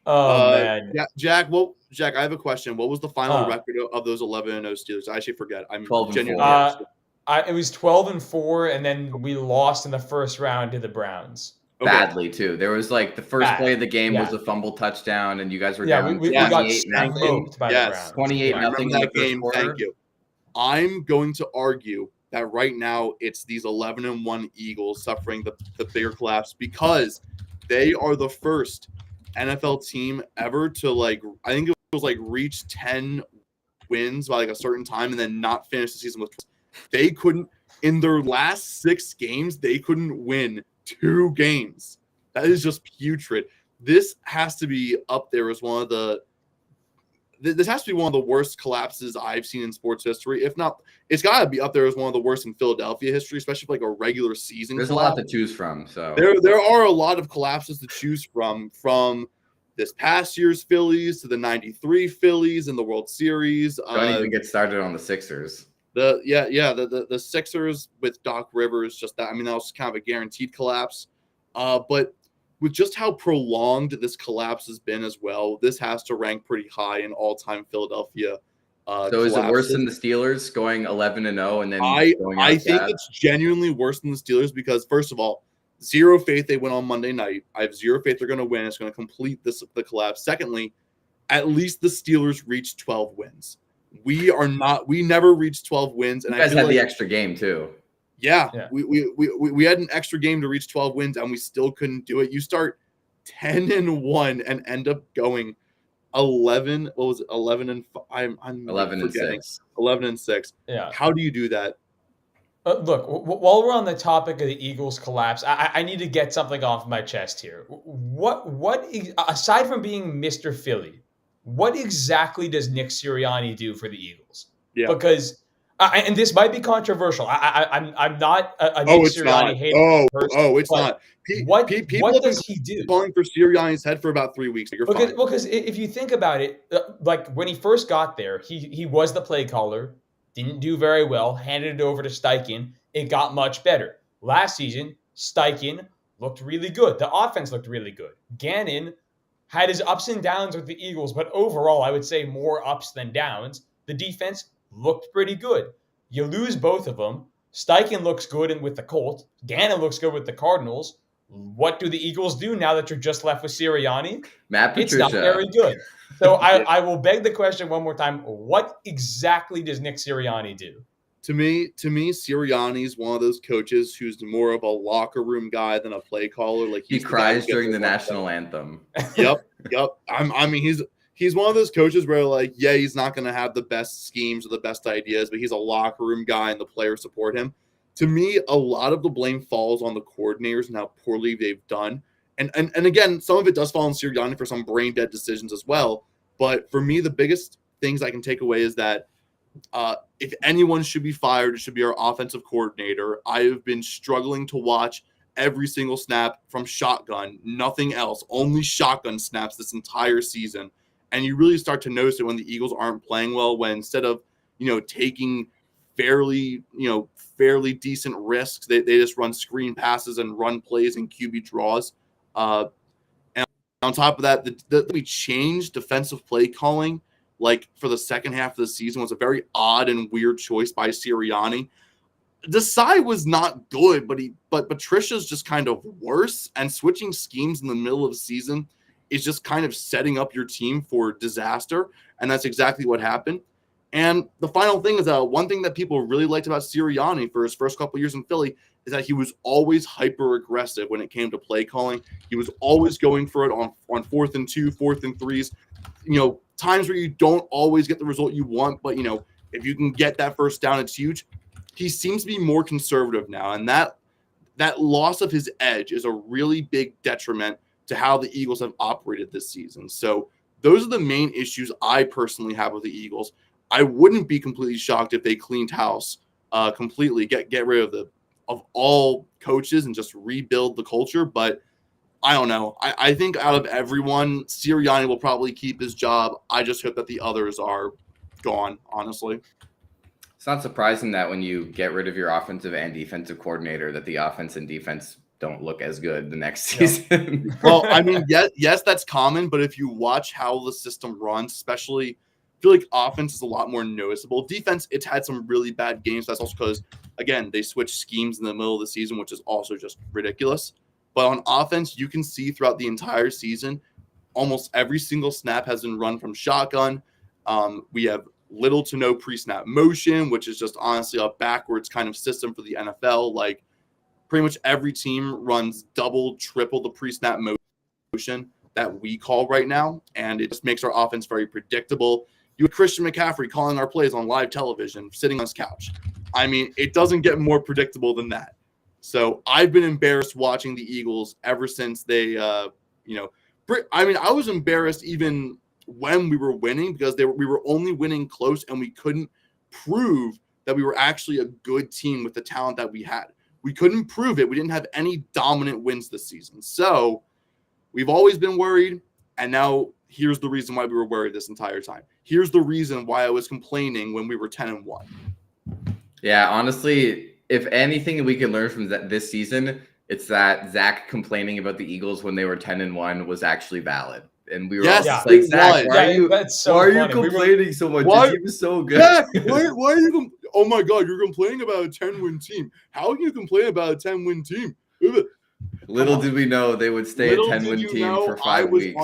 S3: Man.
S4: Jack, I have a question. What was the final record of those 11-0 Steelers? I actually forget. I'm
S1: 12-4.
S3: It was 12-4, and then we lost in the first round to the Browns.
S4: Okay.
S1: Badly too. There was the first play of the game was a fumble touchdown, and you guys were down.
S3: We got smoked by the Browns.
S1: 28-0 in the
S4: game.
S1: first quarter.
S4: Thank you. I'm going to argue that right now it's these 11-1 Eagles suffering the bigger collapse, because they are the first NFL team ever to I think it was reach 10 wins by a certain time and then not finish the season with. They couldn't, in their last 6 games, they couldn't win 2 games. That is just putrid. This has to be up there as one of the worst collapses I've seen in sports history. If not, it's got to be up there as one of the worst in Philadelphia history, especially a regular season.
S1: There's
S4: collapse.
S1: a lot to choose from. So
S4: there are a lot of collapses to choose from this past year's Phillies to the '93 Phillies in the World Series.
S1: Don't even get started on the Sixers.
S4: The Sixers with Doc Rivers, just that. I mean, that was kind of a guaranteed collapse. But with just how prolonged this collapse has been as well, this has to rank pretty high in all-time Philadelphia.
S1: So is it worse than the Steelers going 11-0 and then
S4: I think it's genuinely worse than the Steelers because, first of all, zero faith they win on Monday night. I have zero faith they're going to win. It's going to complete the collapse. Secondly, at least the Steelers reached 12 wins. We never reached 12 wins. And
S1: you guys had the extra game too.
S4: Yeah. We had an extra game to reach 12 wins and we still couldn't do it. You start 10-1 and end up going 11. What was it? 11-5. I'm
S1: 11-6.
S4: 11-6.
S3: Yeah.
S4: How do you do that?
S3: Look, while we're on the topic of the Eagles collapse, I need to get something off my chest here. What aside from being Mr. Philly, what exactly does Nick Sirianni do for the Eagles?
S4: Yeah.
S3: Because and this might be controversial. I'm not a Nick Sirianni hater.
S4: It's not.
S3: What
S4: People
S3: does he do?
S4: Calling for Sirianni's head for about 3 weeks. You're fine.
S3: Because if you think about it, like when he first got there, he was the play caller. Didn't do very well, handed it over to Steichen. It got much better. Last season, Steichen looked really good. The offense looked really good. Gannon had his ups and downs with the Eagles, but overall, I would say more ups than downs. The defense looked pretty good. You lose both of them. Steichen looks good with the Colts. Gannon looks good with the Cardinals. What do the Eagles do now that you're just left with Sirianni?
S1: Matt Patricia.
S3: It's not very good. So I will beg the question one more time. What exactly does Nick Sirianni do?
S4: To me, Sirianni's one of those coaches who's more of a locker room guy than a play caller. Like
S1: He
S4: he's the guy who
S1: cries
S4: gets
S1: during the
S4: everyone
S1: national anthem.
S4: Yep. I mean, he's one of those coaches where, like, yeah, he's not going to have the best schemes or the best ideas, but he's a locker room guy and the players support him. To me, a lot of the blame falls on the coordinators and how poorly they've done. And again, some of it does fall on Sirianni for some brain dead decisions as well. But for me, the biggest things I can take away is that if anyone should be fired, it should be our offensive coordinator. I have been struggling to watch every single snap from shotgun, nothing else, only shotgun snaps this entire season. And you really start to notice it when the Eagles aren't playing well, when instead of, taking fairly decent risks, they just run screen passes and run plays and QB draws. And on top of that, we changed defensive play calling, like for the second half of the season, was a very odd and weird choice by Sirianni. Desai was not good, but Patricia's just kind of worse, and switching schemes in the middle of the season is just kind of setting up your team for disaster, and that's exactly what happened. And the final thing is one thing that people really liked about Sirianni for his first couple of years in Philly is that he was always hyper aggressive when it came to play calling. He was always going for it on 4th and 2, 4th and 3s. Times where you don't always get the result you want, but if you can get that first down, it's huge. He seems to be more conservative now, and that loss of his edge is a really big detriment to how the Eagles have operated this season. So those are the main issues I personally have with the Eagles. I wouldn't be completely shocked if they cleaned house completely, get rid of all coaches and just rebuild the culture. But I don't know. I think out of everyone, Sirianni will probably keep his job. I just hope that the others are gone, honestly.
S1: It's not surprising that when you get rid of your offensive and defensive coordinator, that the offense and defense don't look as good the next season.
S4: Well, I mean, yes, that's common. But if you watch how the system runs, especially, I feel like offense is a lot more noticeable. Defense, it's had some really bad games. That's also because, again, they switched schemes in the middle of the season, which is also just ridiculous. But on offense, you can see throughout the entire season, almost every single snap has been run from shotgun. We have little to no pre-snap motion, which is just honestly a backwards kind of system for the NFL. Like, pretty much every team runs double, triple the pre-snap motion that we call right now, and it just makes our offense very predictable. You have Christian McCaffrey calling our plays on live television, sitting on his couch. I mean, it doesn't get more predictable than that. So I've been embarrassed watching the Eagles ever since they, I was embarrassed even when we were winning because we were only winning close, and we couldn't prove that we were actually a good team with the talent that we had. We couldn't prove it. We didn't have any dominant wins this season. So we've always been worried, and now here's the reason why we were worried this entire time. Here's the reason why I was complaining when we were 10-1.
S1: Yeah, honestly, if anything we can learn from this season, it's that Zach complaining about the Eagles when they were 10-1 was actually valid. And we were all just like, Zach, why are you complaining so much? Your team is so good.
S4: Zach, why are you oh my God, you're complaining about a 10-win team. How can you complain about a 10-win team?
S1: Little did we know they would stay a 10-win team for 5 weeks.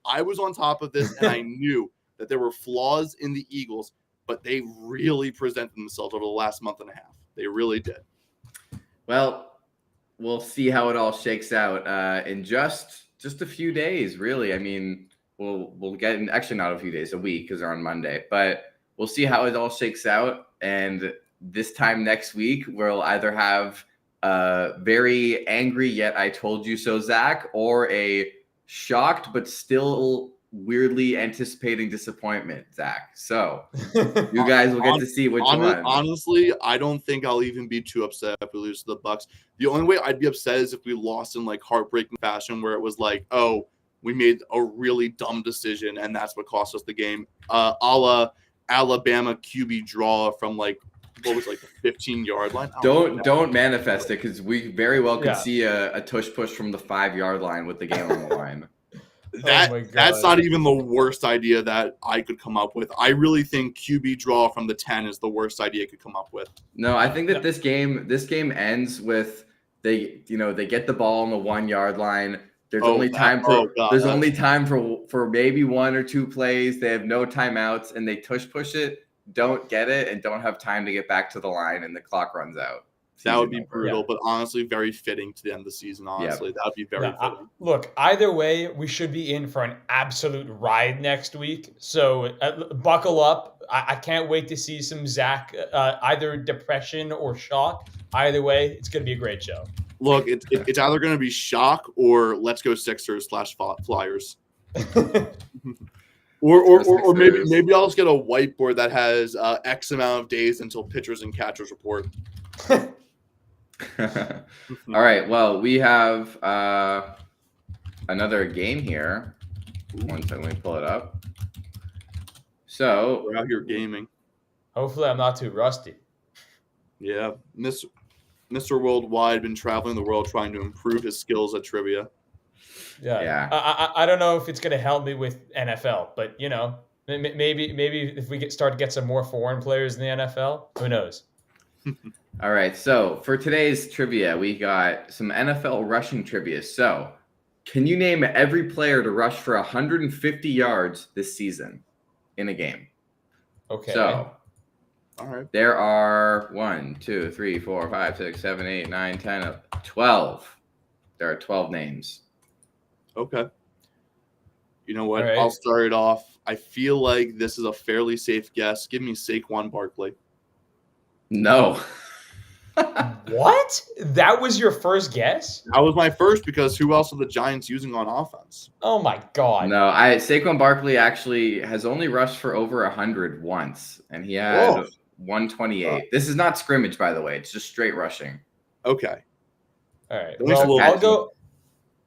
S4: I was on top of this, and I knew that there were flaws in the Eagles, but they really presented themselves over the last month and a half. They really did.
S1: Well, we'll see how it all shakes out in just a few days, really. I mean, we'll get in, actually not a few days, a week, because they're on Monday, but we'll see how it all shakes out. And this time next week, we'll either have very angry yet I told you so Zach, or a shocked but still weirdly anticipating disappointment Zach. So you guys will get to see which one.
S4: Honestly, I don't think I'll even be too upset if we lose to the Bucks. The only way I'd be upset is if we lost in like heartbreaking fashion, where it was like, oh, we made a really dumb decision and that's what cost us the game. A la Alabama QB draw from like, what was like the 15-yard line?
S1: Don't manifest it, because we very well could see a tush push from the 5-yard line with the game on the line.
S4: That's not even the worst idea that I could come up with. I really think QB draw from the 10 is the worst idea I could come up with.
S1: No, I think that this game ends with they get the ball on the 1-yard line. There's only time for maybe 1 or 2 plays. They have no timeouts, and they tush push it don't get it and don't have time to get back to the line and the clock runs out.
S4: That would be
S1: Season over.
S4: brutal,
S3: Yeah.
S4: but honestly, very fitting to the end of the season. Honestly, that would be very
S3: Yeah,
S4: fitting.
S3: look, either way, we should be in for an absolute ride next week. So buckle up. I can't wait to see some Zach, either depression or shock. Either way, it's going to be a great show.
S4: Look, it's either going to be shock or let's go Sixers / Flyers. Or maybe I'll just get a whiteboard that has X amount of days until pitchers and catchers report.
S1: All right. Well, we have another game here. One second, let me pull it up. So
S4: We're out here gaming.
S3: Hopefully, I'm not too rusty.
S4: Yeah, Mr. Worldwide been traveling the world trying to improve his skills at trivia.
S3: Yeah. I don't know if it's going to help me with NFL, but maybe if we start to get some more foreign players in the NFL, who knows?
S1: all right. So for today's trivia, we got some NFL rushing trivia. So can you name every player to rush for 150 yards this season in a game?
S3: Okay.
S1: So
S4: All right.
S1: there are 1, 2, 3, 4, 5, 6, 7, 8, 9, 10, 12. There are 12 names.
S4: Okay. You know what?
S3: All right.
S4: I'll start it off. I feel like this is a fairly safe guess. Give me Saquon Barkley.
S1: No.
S3: What? That was your first guess?
S4: That was my first because who else are the Giants using on offense?
S3: Oh my God.
S1: No, Saquon Barkley actually has only rushed for over 100 once, and he had
S4: Whoa.
S1: 128. This is not scrimmage, by the way. It's just straight rushing.
S4: Okay.
S3: All right.
S4: That makes a
S3: Well,
S4: little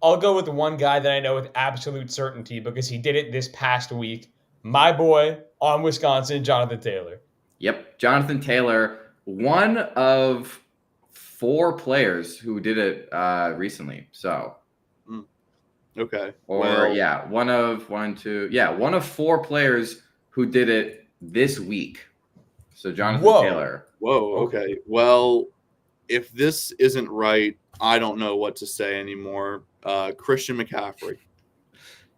S3: I'll go with the one guy that I know with absolute certainty because he did it this past week. My boy on Wisconsin, Jonathan Taylor.
S1: Yep, Jonathan Taylor, one of 4 players who did it recently. So,
S4: Okay.
S1: or
S4: Well,
S1: one of 4 players who did it this week. So Jonathan
S3: Whoa.
S1: Taylor.
S4: Whoa. Okay. Well, if this isn't right, I don't know what to say anymore. Christian McCaffrey.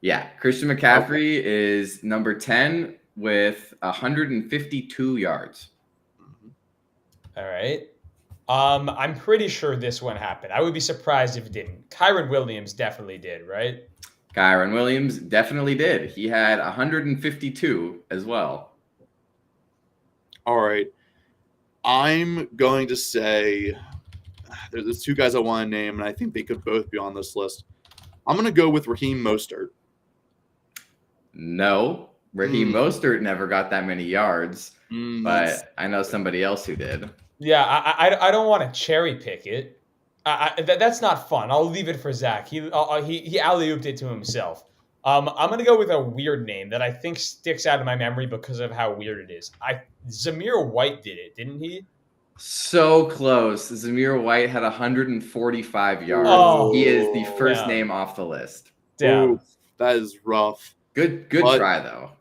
S1: Yeah, Christian McCaffrey is number 10 with 152 yards.
S3: All right. I'm pretty sure this one happened. I would be surprised if it didn't. Kyron Williams definitely did, right?
S1: Kyron Williams definitely did. He had 152 as well.
S4: All right. I'm going to say there's 2 guys I want to name, and I think they could both be on this list. I'm going to go with Raheem Mostert.
S1: No, Raheem Mostert never got that many yards,
S4: That's-
S1: but I know somebody else who did.
S3: Yeah, I don't want to cherry pick it. That's not fun. I'll leave it for Zach. He alley-ooped it to himself. I'm gonna go with a weird name that I think sticks out of my memory because of how weird it is. Zamir White did it, didn't he?
S1: So close. Zamir White had 145 yards.
S3: Oh,
S1: He is the first
S3: yeah.
S1: name off the list.
S3: Damn.
S4: Ooh, that is rough.
S1: Good
S4: But-
S1: try though.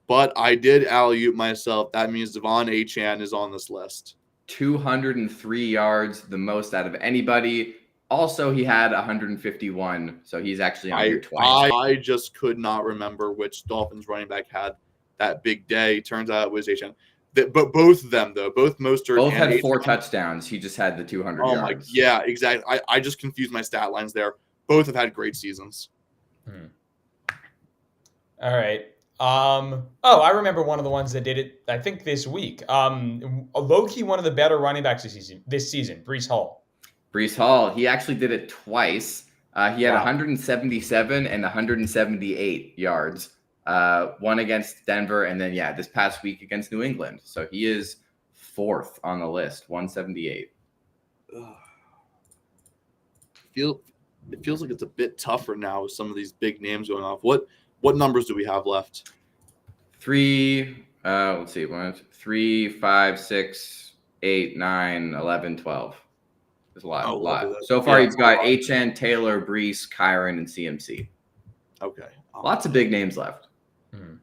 S4: But I did alley-oop myself. That means Devon Achane is on this list.
S1: 203 yards, the most out of anybody. Also, he had 151, so he's actually on here twice.
S4: I just could not remember which Dolphins running back had that big day. Turns out it was Achane. But both of them, though, both Mostert
S1: Both
S4: and
S1: had 4
S4: Achane.
S1: touchdowns. He just had the 200
S4: Oh my,
S1: yards.
S4: yeah, exactly. I just confused my stat lines there. Both have had great seasons.
S3: All right. I remember one of the ones that did it, I think this week. Low-key one of the better running backs this season, Breece Hall.
S1: Breece Hall, he actually did it twice. He had
S3: Wow.
S1: 177 and 178 yards. One against Denver, and then this past week against New England. So he is 4th on the list, 178.
S4: It feels like it's a bit tougher now with some of these big names going off. What numbers do we have left?
S1: 3, let's see, 1, 3, 5, 6, 8, 9, 11, 12. There's a lot.
S4: Oh,
S1: a lot.
S4: lovely.
S1: So far,
S4: Yeah,
S1: you've got HN, Taylor, Breece, Kyron, and CMC.
S4: Okay.
S1: Lots of big names left.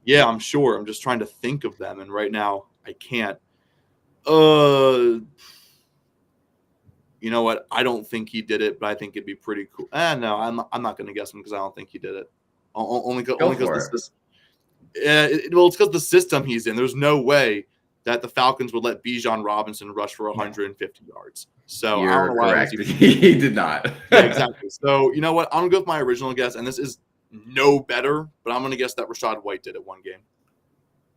S4: Yeah, I'm sure. I'm just trying to think of them, and right now I can't. You know what? I don't think he did it, but I think it'd be pretty cool. No, I'm not going to guess him because I don't think he did it. Only because
S1: for
S4: it's because the system he's in. There's no way that the Falcons would let Bijan Robinson rush for 150 yards. So I don't
S1: You're
S4: know why I was
S1: correct.
S4: even
S1: He did not.
S4: yeah, exactly. So you know what? I'm gonna go with my original guess, and this is no better, but I'm gonna guess that Rashad White did it one game.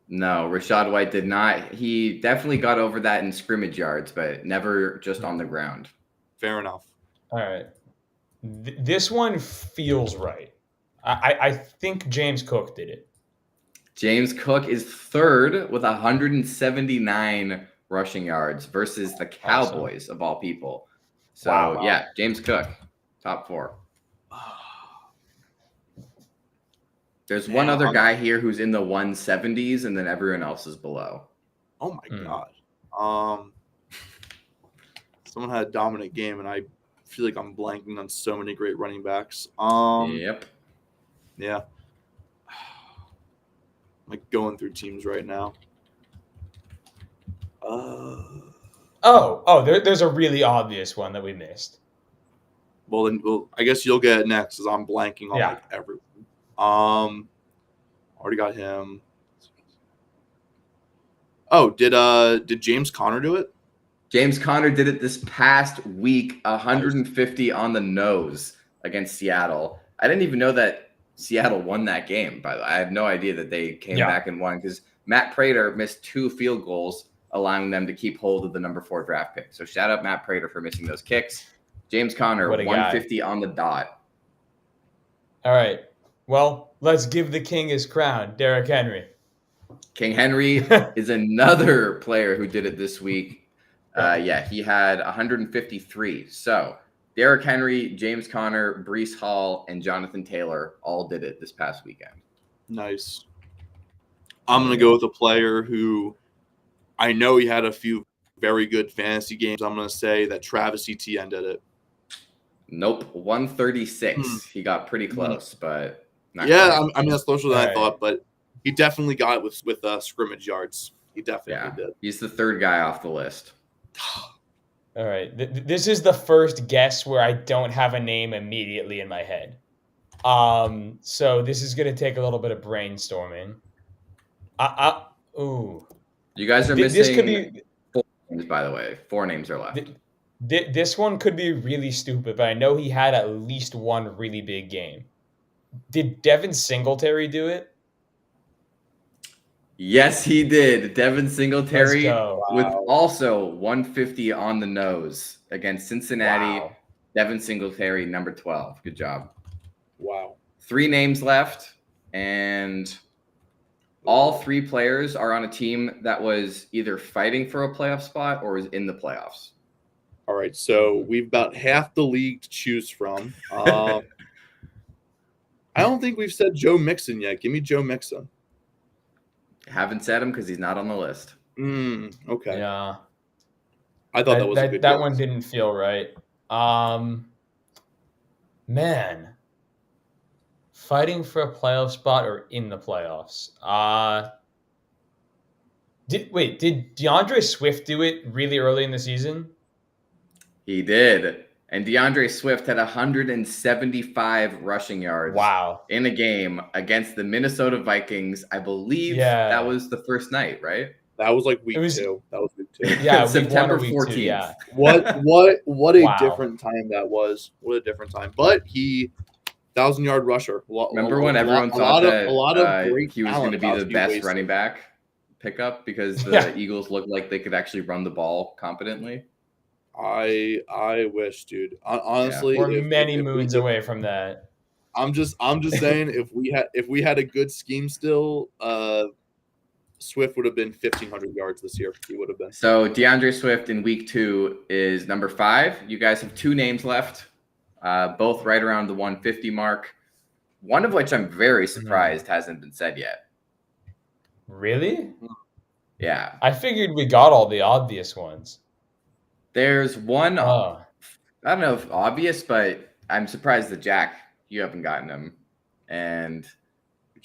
S1: No, Rashad White did not. He definitely got over that in scrimmage yards, but never just on the ground.
S4: Fair enough.
S3: All right. This one feels right. I think James Cook did it.
S1: James Cook is third with 179 rushing yards versus the Cowboys of all people. So
S3: Wow.
S1: yeah, James Cook, top 4. There's one other guy here who's in the 170s, and then everyone else is below.
S4: Oh my god. Someone had a dominant game, and I feel like I'm blanking on so many great running backs.
S1: Yep.
S4: Yeah. I'm like going through teams right now.
S3: There's a really obvious one that we missed.
S4: Well, I guess you'll get it next, as I'm blanking on like everyone. Already got him. Oh, did James Conner do it?
S1: James Conner did it this past week, 150 on the nose against Seattle. I didn't even know that Seattle won that game, by the way. I had no idea that they came back and won because Matt Prater missed 2 field goals, allowing them to keep hold of the number 4 draft pick. So shout out Matt Prater for missing those kicks. James Conner, 150 on the dot.
S3: All right. Well, let's give the king his crown, Derrick Henry.
S1: King Henry is another player who did it this week. He had 153. So Derrick Henry, James Conner, Breece Hall, and Jonathan Taylor all did it this past weekend.
S4: Nice. I'm going to go with a player who I know he had a few very good fantasy games. I'm going to say that Travis Etienne did it.
S1: Nope, 136. He got pretty close, but not
S4: quite. I mean, that's closer than I thought, but he definitely got it with scrimmage yards. He definitely did.
S1: He's the third guy off the list.
S3: All right. This is the first guess where I don't have a name immediately in my head. So this is going to take a little bit of brainstorming.
S1: You guys are missing this could be 4 names, by the way. 4 names are left.
S3: This one could be really stupid, but I know he had at least one really big game. Did Devin Singletary do it?
S1: Yes, he did. Devin Singletary with
S3: Wow.
S1: also 150 on the nose against Cincinnati.
S3: Wow.
S1: Devin Singletary, number 12. Good job.
S4: Wow.
S1: 3 names left, and all 3 players are on a team that was either fighting for a playoff spot or was in the playoffs.
S4: All right, so we've about half the league to choose from. I don't think we've said Joe Mixon yet. Give me Joe Mixon.
S1: Haven't said him because he's not on the list.
S4: Okay.
S3: Yeah.
S4: I thought that was a good
S3: that
S4: guess.
S3: one didn't feel right. Man. Fighting for a playoff spot or in the playoffs? Did DeAndre Swift do it really early in the season?
S1: He did. And DeAndre Swift had 175 rushing yards in a game against the Minnesota Vikings. I believe that was the first night, right?
S4: That was like week 2. That was week 2.
S3: Yeah,
S1: September
S3: week
S1: 14th.
S3: 2, yeah.
S4: What a different time that was. What a different time. But he 1,000-yard rusher.
S1: Remember when everyone thought that
S4: a lot of great
S1: he was going to be the best
S4: wasted.
S1: running back pickup because the Eagles looked like they could actually run the ball competently?
S4: I wish, dude. Honestly,
S3: we're many moons away from that.
S4: I'm just saying if we had a good scheme still, Swift would have been 1,500 yards this year. He would have been.
S1: So DeAndre Swift in week 2 is number 5. You guys have 2 names left, both right around the 150 mark. One of which I'm very surprised hasn't been said yet.
S3: Really?
S1: Yeah.
S3: I figured we got all the obvious ones.
S1: There's one, I don't know if obvious, but I'm surprised that Jack, you haven't gotten him. And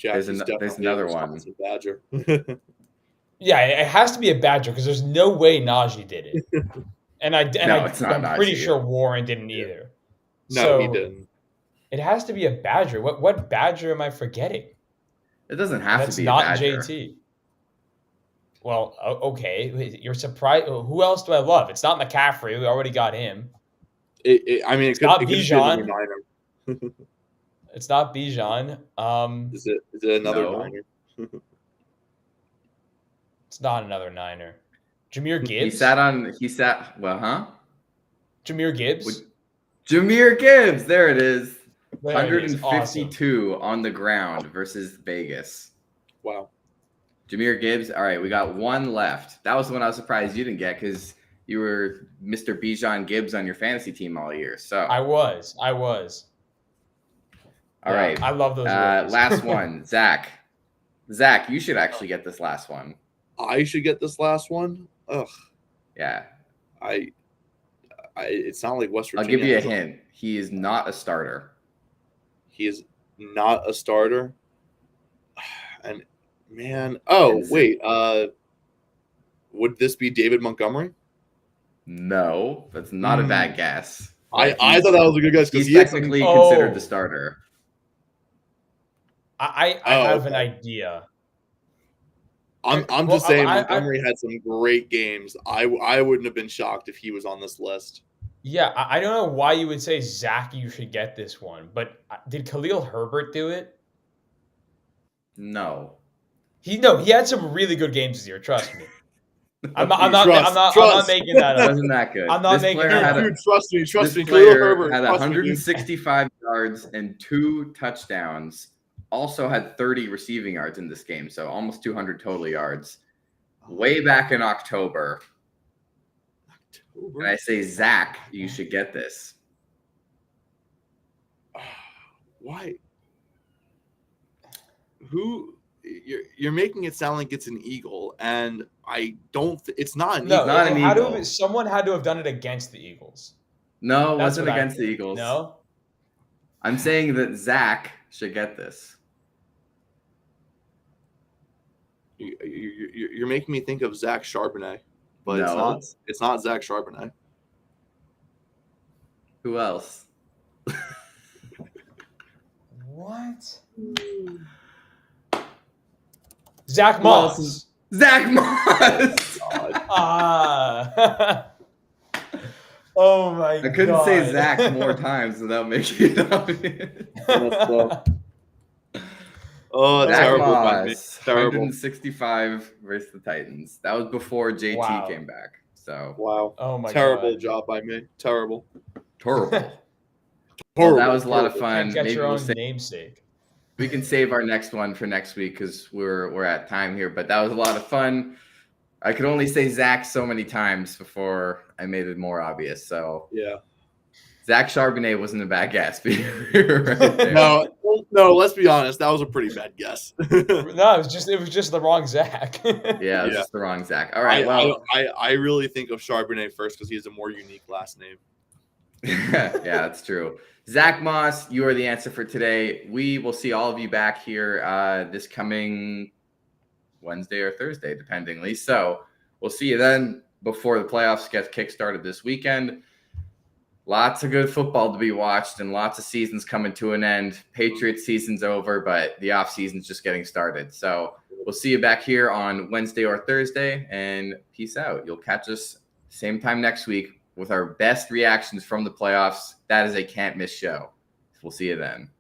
S1: there's another one.
S4: Badger.
S3: Yeah, it has to be a Badger because there's no way Najee did it. And I'm pretty sure Warren didn't either.
S4: No, he didn't.
S3: It has to be a Badger. What Badger am I forgetting?
S1: It doesn't have to be a
S3: That's
S1: Badger.
S3: not JT. Well, okay. You're surprised. Who else do I love? It's not McCaffrey. We already got him.
S4: I mean,
S3: not
S4: it could be
S3: Bijan.
S4: another Niner.
S3: It's not Bijan.
S4: Is it another
S1: No.
S4: Niner?
S3: It's not another Niner. Jahmyr
S1: He
S3: Gibbs.
S1: sat. Well, huh?
S3: Jahmyr Gibbs.
S1: Jahmyr Gibbs. There it is.
S3: There it is.
S1: 152 on the ground versus Vegas.
S4: Wow.
S1: Jahmyr Gibbs. All right, we got one left. That was the one I was surprised you didn't get because you were Mr. Bijan Gibbs on your fantasy team all year. So
S3: I was.
S1: All right.
S3: I love those. Rookies.
S1: Last one, Zach. Zach, you should actually get this last one.
S4: I should get this last one. Ugh.
S1: Yeah.
S4: It's not like West
S1: I'll
S4: Virginia.
S1: give you a hint. He is not a starter.
S4: He is not a starter. And man, wait. Would this be David Montgomery?
S1: No, that's not a bad guess.
S4: I thought that was a good guess because
S1: He's technically considered the starter.
S3: I have an idea.
S4: I'm just saying Montgomery had some great games. I wouldn't have been shocked if he was on this list.
S3: Yeah, I don't know why you would say, Zach, you should get this one, but did Khalil Herbert do it?
S1: No.
S3: He had some really good games this year. Trust me. I'm not making that up.
S1: Wasn't that good?
S3: I'm not making that up.
S4: Dude, trust me.
S1: This
S4: Khalil
S1: player
S4: Herbert
S1: had
S4: trust me, dude.
S1: 165 yards and 2 touchdowns. Also had 30 receiving yards in this game, so almost 200 total yards. Way back in October. And I say, Zach, you should get this.
S4: Why? Who? You're making it sound like it's an Eagle, and I don't. It's not an Eagle.
S1: not an Eagle.
S3: Someone had to have done it against the Eagles.
S1: No, it
S3: That's
S1: wasn't
S3: what I
S1: against the
S3: think.
S1: Eagles.
S3: No?
S1: I'm saying that Zach should get this.
S4: You're making me think of Zach Charbonnet, but
S1: No.
S4: it's not Zach Charbonnet.
S1: Who else?
S3: What? Zach
S1: Who else
S3: Moss.
S1: is- Zach Moss!
S3: Oh my god.
S1: I couldn't say Zach more times without making it obvious.
S4: Oh,
S1: Zach
S4: terrible by me.
S1: Moss,
S4: Terrible.
S1: 165 versus the Titans. That was before JT
S3: Wow.
S1: came back. So
S4: Wow.
S3: Oh my
S4: Terrible
S3: god.
S4: job by me. Terrible.
S1: horrible. Well,
S4: Horrible.
S1: that was a lot of
S4: Horrible.
S1: fun.
S3: Can't get
S1: Maybe
S3: your own
S1: we'll
S3: namesake.
S1: we can save our next one for next week because we're at time here. But that was a lot of fun. I could only say Zach so many times before I made it more obvious. So
S4: Yeah.
S1: Zach Charbonnet wasn't a bad guess. But you're right there.
S4: No. Let's be honest. That was a pretty bad guess.
S3: No, it was just the wrong Zach.
S1: Yeah, it was
S4: Yeah.
S1: just the wrong Zach. All right. Well,
S4: I really think of Charbonnet first because he has a more unique last name.
S1: yeah, that's true. Zach Moss, you are the answer for today. We will see all of you back here this coming Wednesday or Thursday, dependingly. So we'll see you then before the playoffs get kickstarted this weekend. Lots of good football to be watched and lots of seasons coming to an end. Patriots season's over, but the off season's just getting started. So we'll see you back here on Wednesday or Thursday, and peace out. You'll catch us same time next week with our best reactions from the playoffs. That is a can't miss show. We'll see you then.